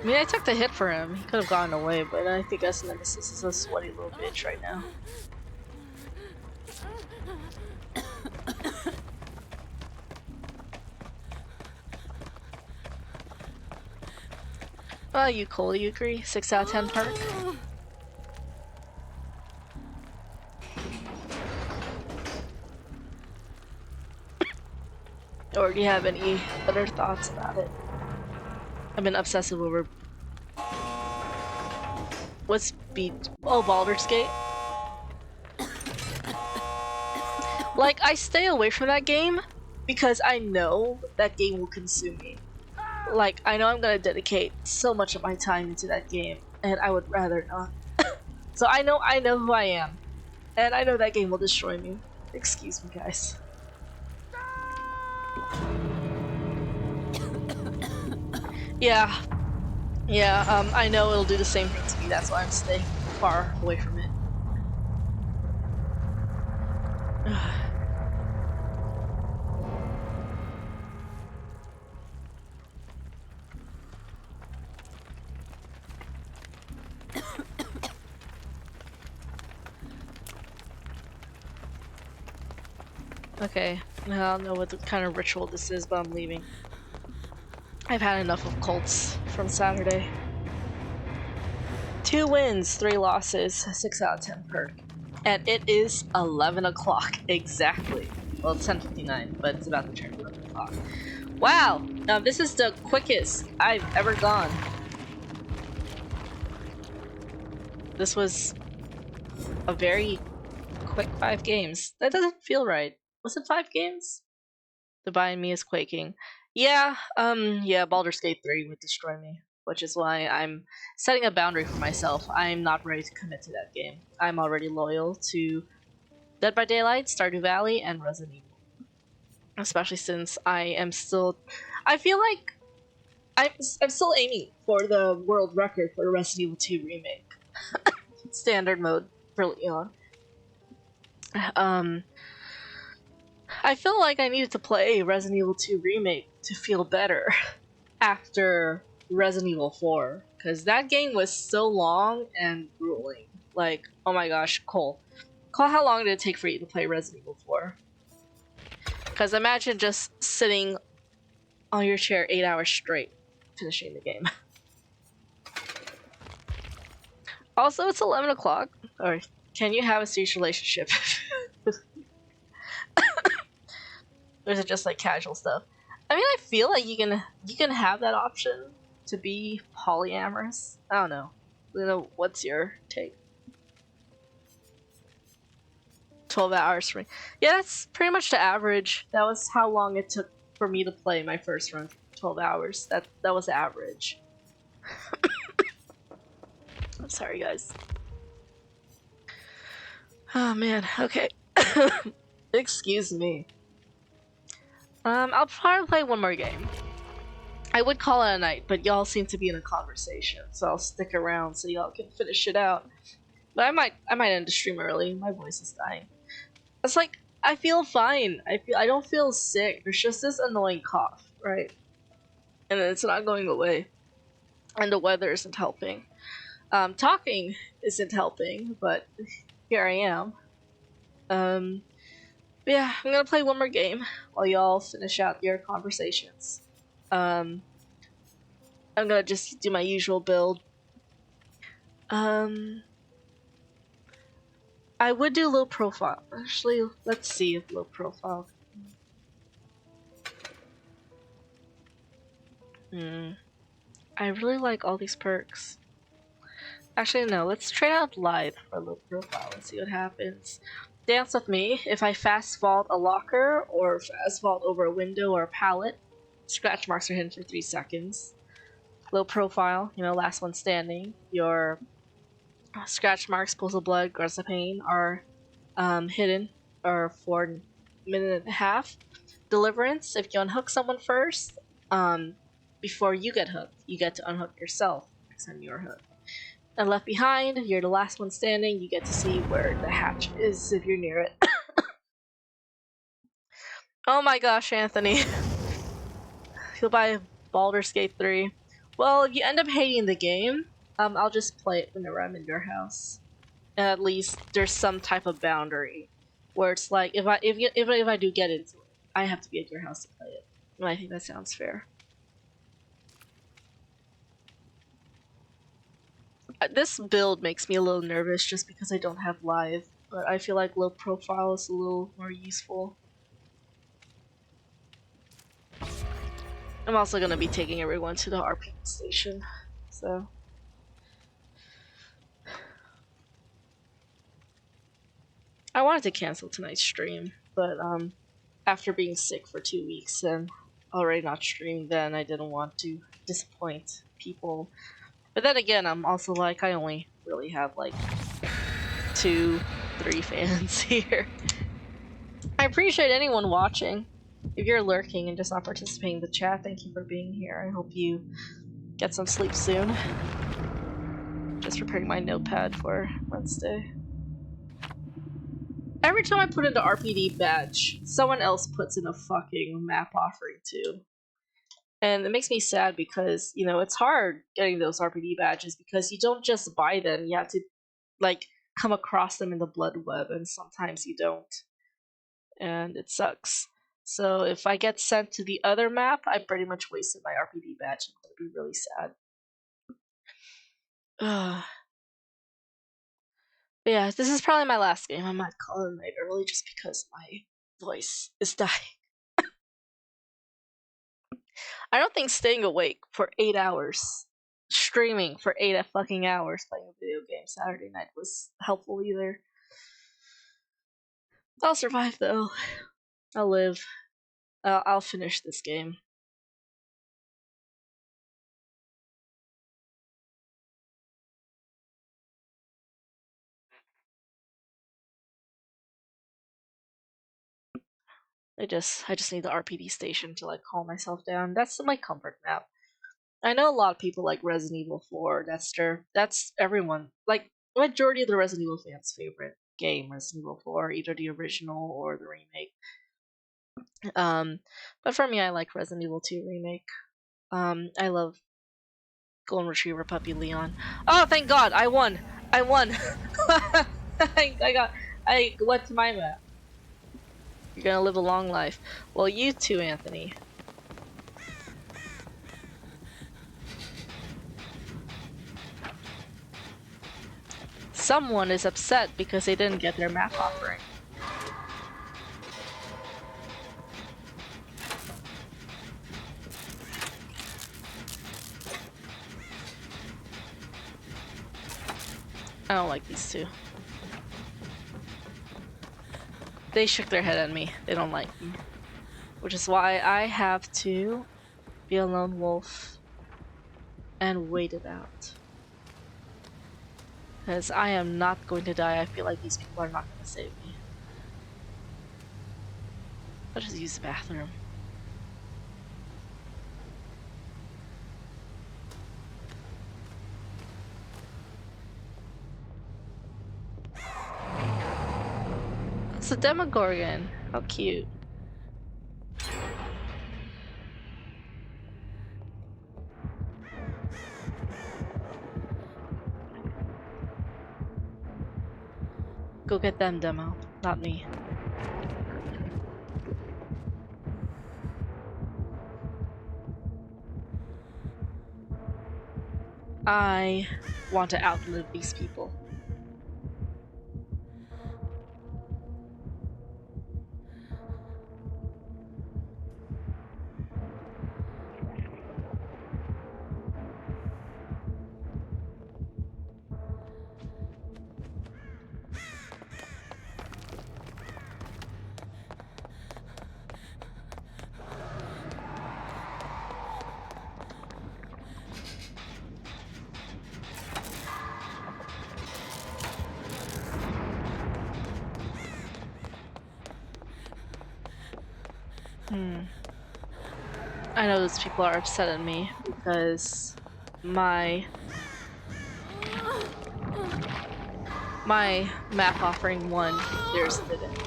I mean, I took the hit for him. He could have gotten away, but I think S-Nemesis is a sweaty little bitch right now. Well, you Cole, you agree? 6 out of 10 perk? Or do you have any other thoughts about it? I've been obsessive over... What's beat? Oh, Baldur's Gate? Like, I stay away from that game because I know that game will consume me. Like, I know I'm gonna dedicate so much of my time into that game, and I would rather not. So I know who I am, and I know that game will destroy me. Excuse me, guys. Yeah, I know it'll do the same thing to me, that's why I'm staying far away from it. Okay, I don't know what kind of ritual this is, but I'm leaving. I've had enough of cults from Saturday. 2 wins, 3 losses, 6 out of 10 perk. And it is 11 o'clock exactly. Well, it's 10:59, but it's about to turn 11 o'clock. Wow! This is the quickest I've ever gone. This was a very quick 5 games. That doesn't feel right. Was it 5 games? The behind me is quaking. Yeah, Baldur's Gate 3 would destroy me, which is why I'm setting a boundary for myself. I'm not ready to commit to that game. I'm already loyal to Dead by Daylight, Stardew Valley, and Resident Evil. Especially since I feel like I'm still aiming for the world record for Resident Evil 2 Remake. Standard mode for Leon. I feel like I needed to play Resident Evil 2 Remake to feel better after Resident Evil 4, because that game was so long and grueling. Like, oh my gosh, Cole, how long did it take for you to play Resident Evil 4? Because imagine just sitting on your chair 8 hours straight, finishing the game. Also, it's 11 o'clock. Or can you have a serious relationship? Or is it just like casual stuff? I mean, I feel like you can have that option to be polyamorous. I don't know. Lena, what's your take? 12 hours for me. Yeah, that's pretty much the average. That was how long it took for me to play my first run. 12 hours. That was the average. I'm sorry, guys. Oh man. Okay. Excuse me. I'll probably play one more game. I would call it a night, but y'all seem to be in a conversation, so I'll stick around so y'all can finish it out. But I might end the stream early. My voice is dying. It's like I feel fine. I don't feel sick. There's just this annoying cough, right? And it's not going away. And the weather isn't helping. Talking isn't helping, but here I am. But yeah, I'm gonna play one more game while y'all finish out your conversations. I'm gonna just do my usual build. I would do low profile. Actually, let's see if low profile. I really like all these perks. Actually, no, let's try out live for low profile and see what happens. Dance with me. If I fast vault a locker or fast vault over a window or a pallet, scratch marks are hidden for 3 seconds. Low profile, last one standing. Your scratch marks, pools of blood, guards of pain are hidden or for a minute and a half. Deliverance, if you unhook someone first, before you get hooked, you get to unhook yourself next time you're hooked. And left behind, you're the last one standing, you get to see where the hatch is if you're near it. Oh my gosh, Anthony. You'll buy Baldur's Gate 3. Well, if you end up hating the game, I'll just play it whenever I'm in your house. And at least there's some type of boundary where it's like if I do get into it, I have to be at your house to play it. And I think that sounds fair. This build makes me a little nervous just because I don't have live, but I feel like low profile is a little more useful. I'm also gonna be taking everyone to the RP station, so. I wanted to cancel tonight's stream, but after being sick for 2 weeks and already not streaming then, I didn't want to disappoint people. But then again, I'm also like, I only really have like 2-3 fans here. I appreciate anyone watching. If you're lurking and just not participating in the chat, thank you for being here. I hope you get some sleep soon. Just preparing my notepad for Wednesday. Every time I put in the RPD badge, someone else puts in a fucking map offering too. And it makes me sad because, it's hard getting those RPD badges because you don't just buy them, you have to, like, come across them in the blood web, and sometimes you don't. And it sucks. So if I get sent to the other map, I pretty much wasted my RPD badge. I'm gonna be really sad. But yeah, this is probably my last game. I might call it a night early just because my voice is dying. I don't think staying awake for 8 hours, streaming for 8 fucking hours playing a video game Saturday night was helpful either. I'll survive though. I'll live. I'll finish this game. I just need the RPD station to like calm myself down. That's my comfort map. I know a lot of people like Resident Evil 4. That's everyone, like majority of the Resident Evil fans' favorite game, Resident Evil 4, either the original or the remake. But for me, I like Resident Evil 2 remake. I love Golden Retriever Puppy Leon. Oh, thank God, I won! I won! I went to my map. You're gonna live a long life. Well, you too, Anthony. Someone is upset because they didn't get their map offering. I don't like these two. They shook their head at me. They don't like me. Which is why I have to be a lone wolf and wait it out. Because I am not going to die. I feel like these people are not going to save me. I'll just use the bathroom. It's a Demogorgon. How cute. Go get them, Demo. Not me. I want to outlive these people. I know those people are upset at me because my map offering won, theirs didn't.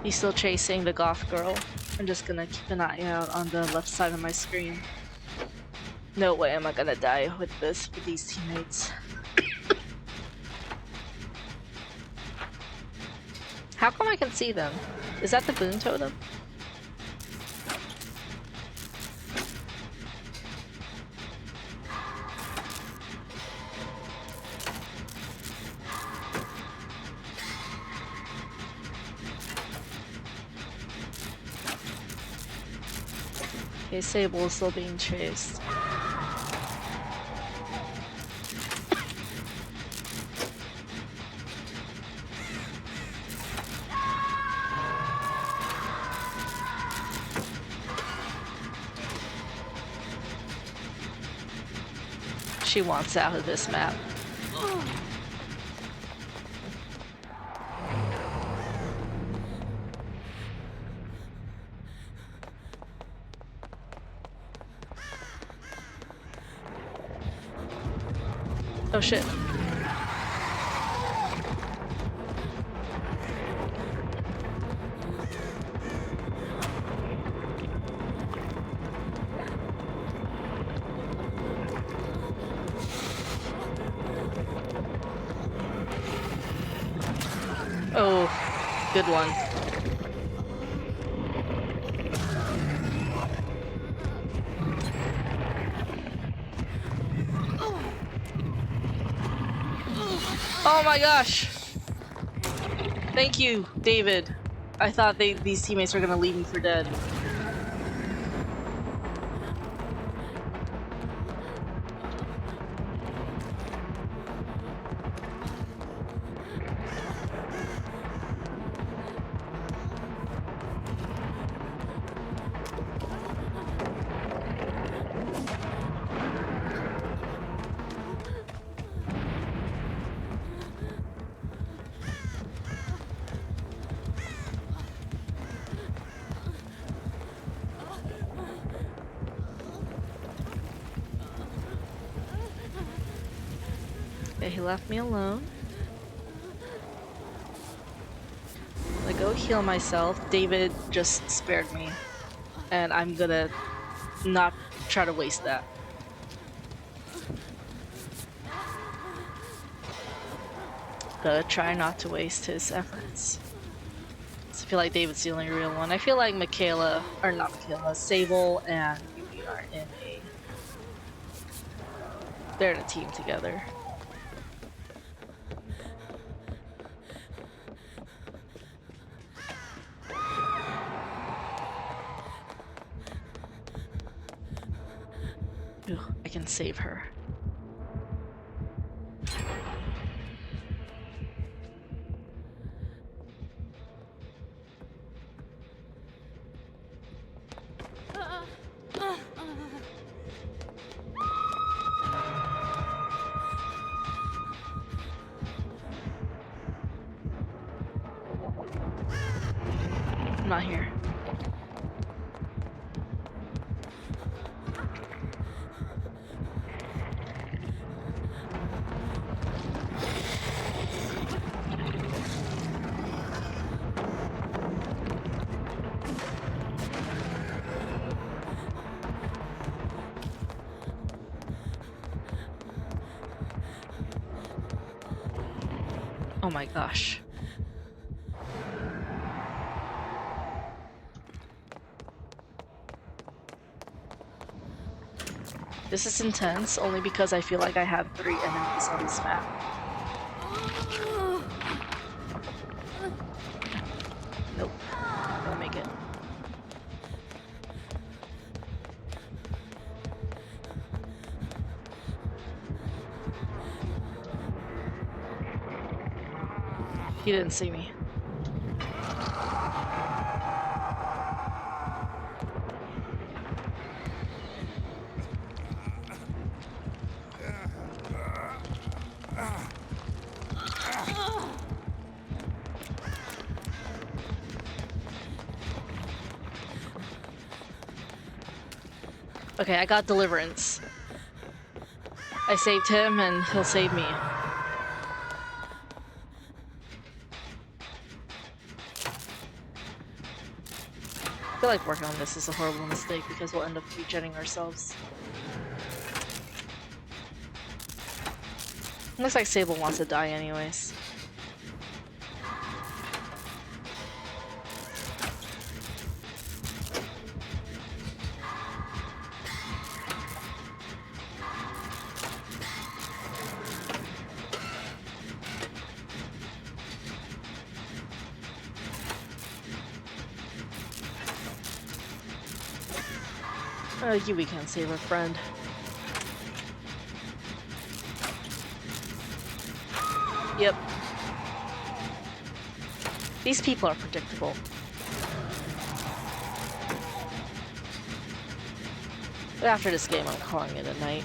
He's still chasing the goth girl. I'm just gonna keep an eye out on the left side of my screen. No way am I gonna die with these teammates. How come I can see them? Is that the boon totem? Okay, Sable is still being chased. She wants out of this map. Oh shit. Oh, good one. Oh my gosh! Thank you, David. I thought these teammates were gonna leave me for dead. Okay, he left me alone. I go heal myself. David just spared me. And I'm gonna not try to waste that. Gotta try not to waste his efforts. So I feel like David's the only real one. I feel like Michaela, or not Michaela, Sable and Yui are in a... They're in a team together. Ooh, I can save her. I'm not here. Oh my gosh. This is intense only because I feel like I have 3 enemies on this map. Nope. Don't make it. He didn't see me. Okay, I got deliverance. I saved him and he'll save me. I feel like working on this is a horrible mistake because we'll end up regenning ourselves. Looks like Sable wants to die anyways. Yui can't save her friend. Yep. These people are predictable. But after this game, I'm calling it a night.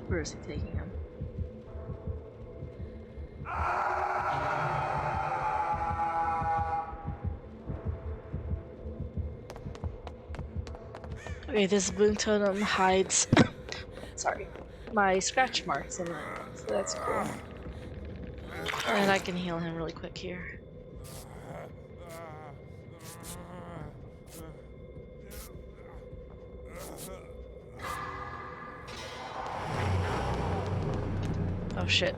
Where is he taking him? Okay, this boon totem hides sorry, my scratch marks in it, so that's cool. And I can heal him really quick here. Oh shit.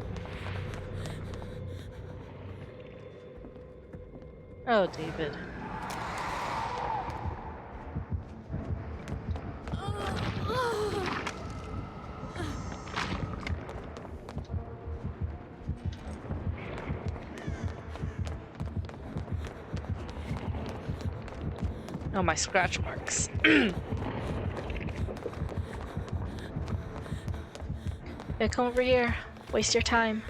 Oh, David. Oh, my scratch marks. Yeah, come over here. Waste your time.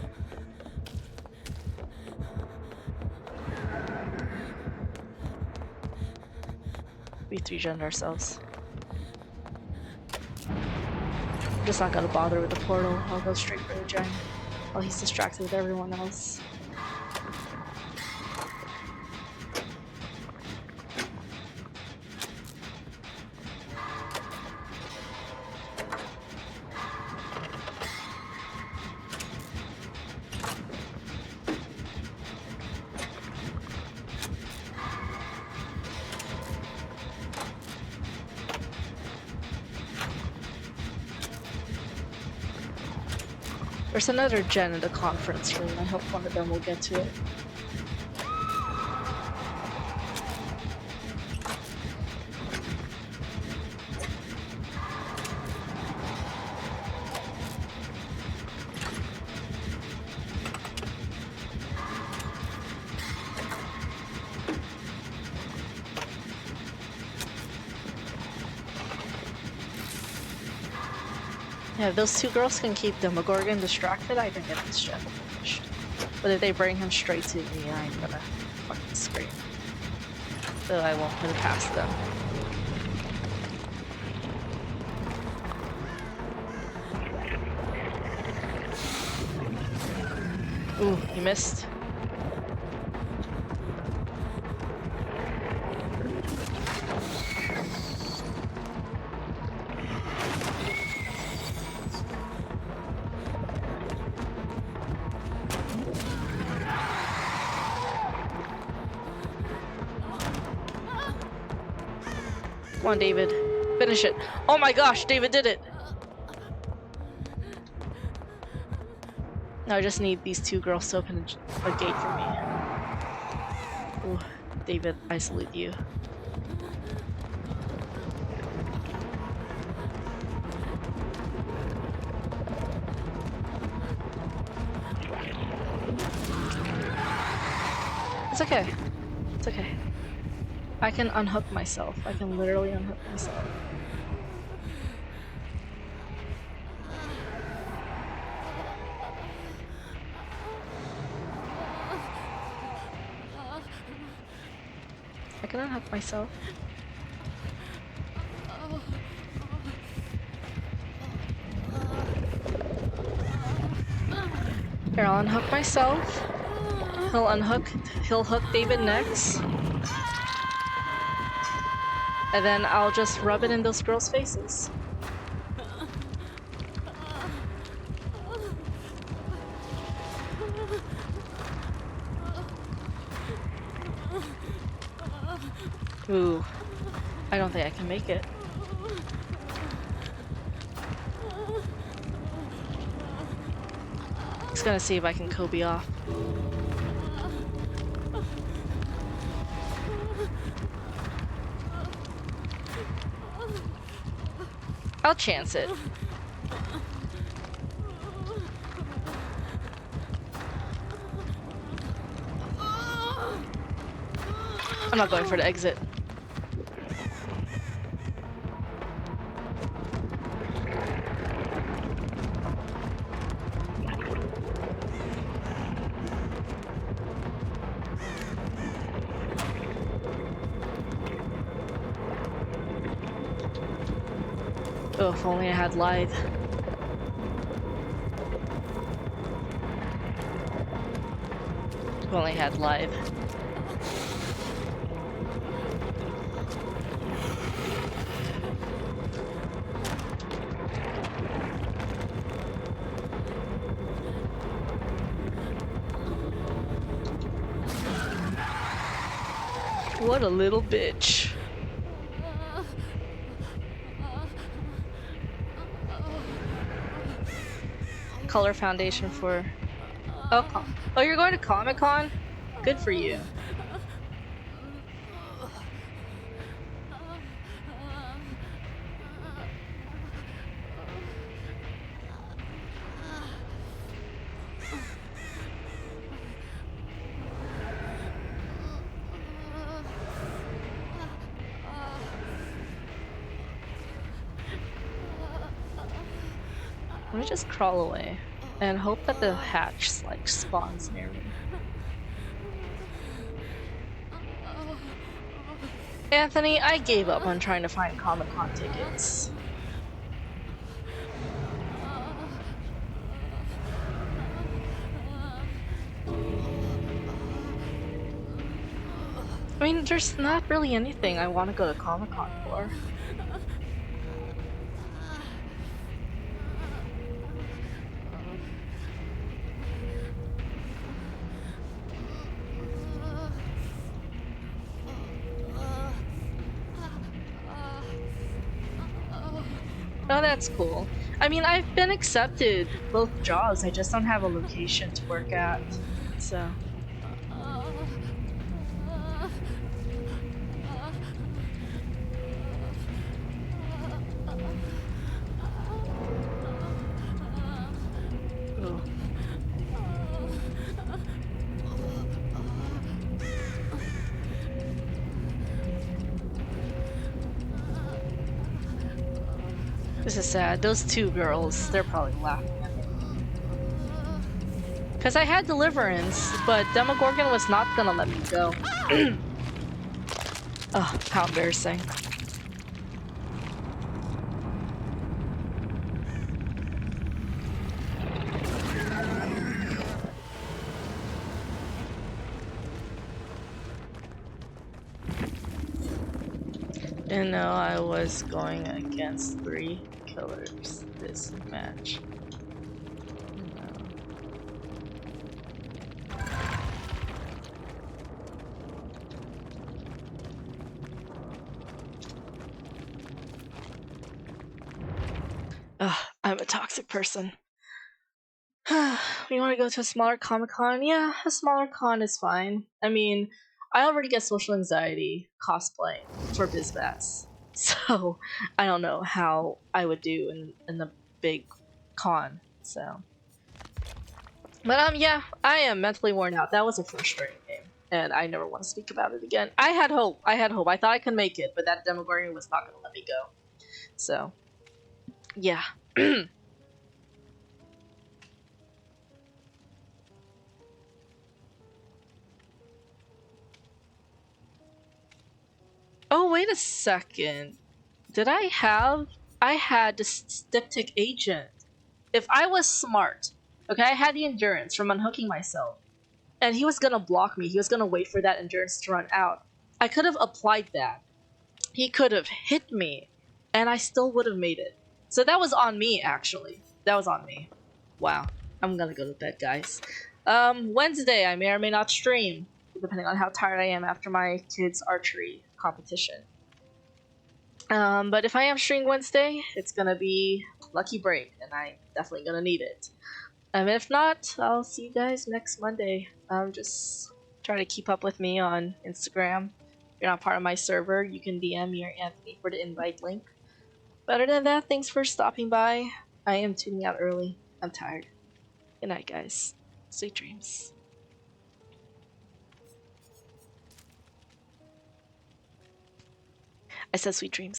We 3-gened ourselves. I'm just not gonna bother with the portal. I'll go straight for the gen while he's distracted with everyone else. There's another gen in the conference room. I hope one of them will get to it. Yeah, if those two girls can keep Demogorgon distracted, I can get this gen finished. But if they bring him straight to me, I'm gonna fucking scream. So I won't put it past them. Ooh, you missed. Come on, David. Finish it. Oh my gosh, David did it! Now I just need these two girls to open a gate for me. Ooh, David, I salute you. It's okay. It's okay. I can unhook myself. I can literally unhook myself. I can unhook myself. Here, I'll unhook myself. He'll hook David next. And then I'll just rub it in those girls' faces. Ooh, I don't think I can make it. Just gonna see if I can Kobe off. I'll chance it. I'm not going for the exit. Oh, if only I had live. If only I had live. What a little bitch. Color foundation for... Oh, you're going to Comic-Con? Good for you. Let me just crawl away and hope that the hatch like spawns near me. Anthony, I gave up on trying to find Comic-Con tickets. I mean, there's not really anything I want to go to Comic-Con for. Oh, that's cool. I mean, I've been accepted both jobs. I just don't have a location to work at. So. Ugh. This is sad. Those two girls, they're probably laughing at me. Because I had deliverance, but Demogorgon was not gonna let me go. Oh, how embarrassing. And now I was going against 3 killers this match. Ugh, I'm a toxic person. We want to go to a smaller Comic-Con? Yeah, a smaller con is fine. I mean, I already get social anxiety cosplaying for BizBats, so I don't know how I would do in the big con. So, but yeah, I am mentally worn out. That was a frustrating game, and I never want to speak about it again. I had hope. I thought I could make it, but that Demogorgon was not going to let me go. So, yeah. Oh, wait a second. I had the styptic agent. If I was smart, okay, I had the endurance from unhooking myself, and he was gonna block me. He was gonna wait for that endurance to run out. I could have applied that. He could have hit me, and I still would have made it. So that was on me, actually. That was on me. Wow. I'm gonna go to bed, guys. Wednesday, I may or may not stream, depending on how tired I am after my kids' archery competition. But if I am streaming Wednesday, it's gonna be lucky break, and I'm definitely gonna need it. If not, I'll see you guys next Monday. Just try to keep up with me on Instagram. If you're not part of my server, you can DM me or Anthony for the invite link. But other than that, thanks for stopping by. I am tuning out early. I'm tired. Good night, guys. Sweet dreams. I said sweet dreams.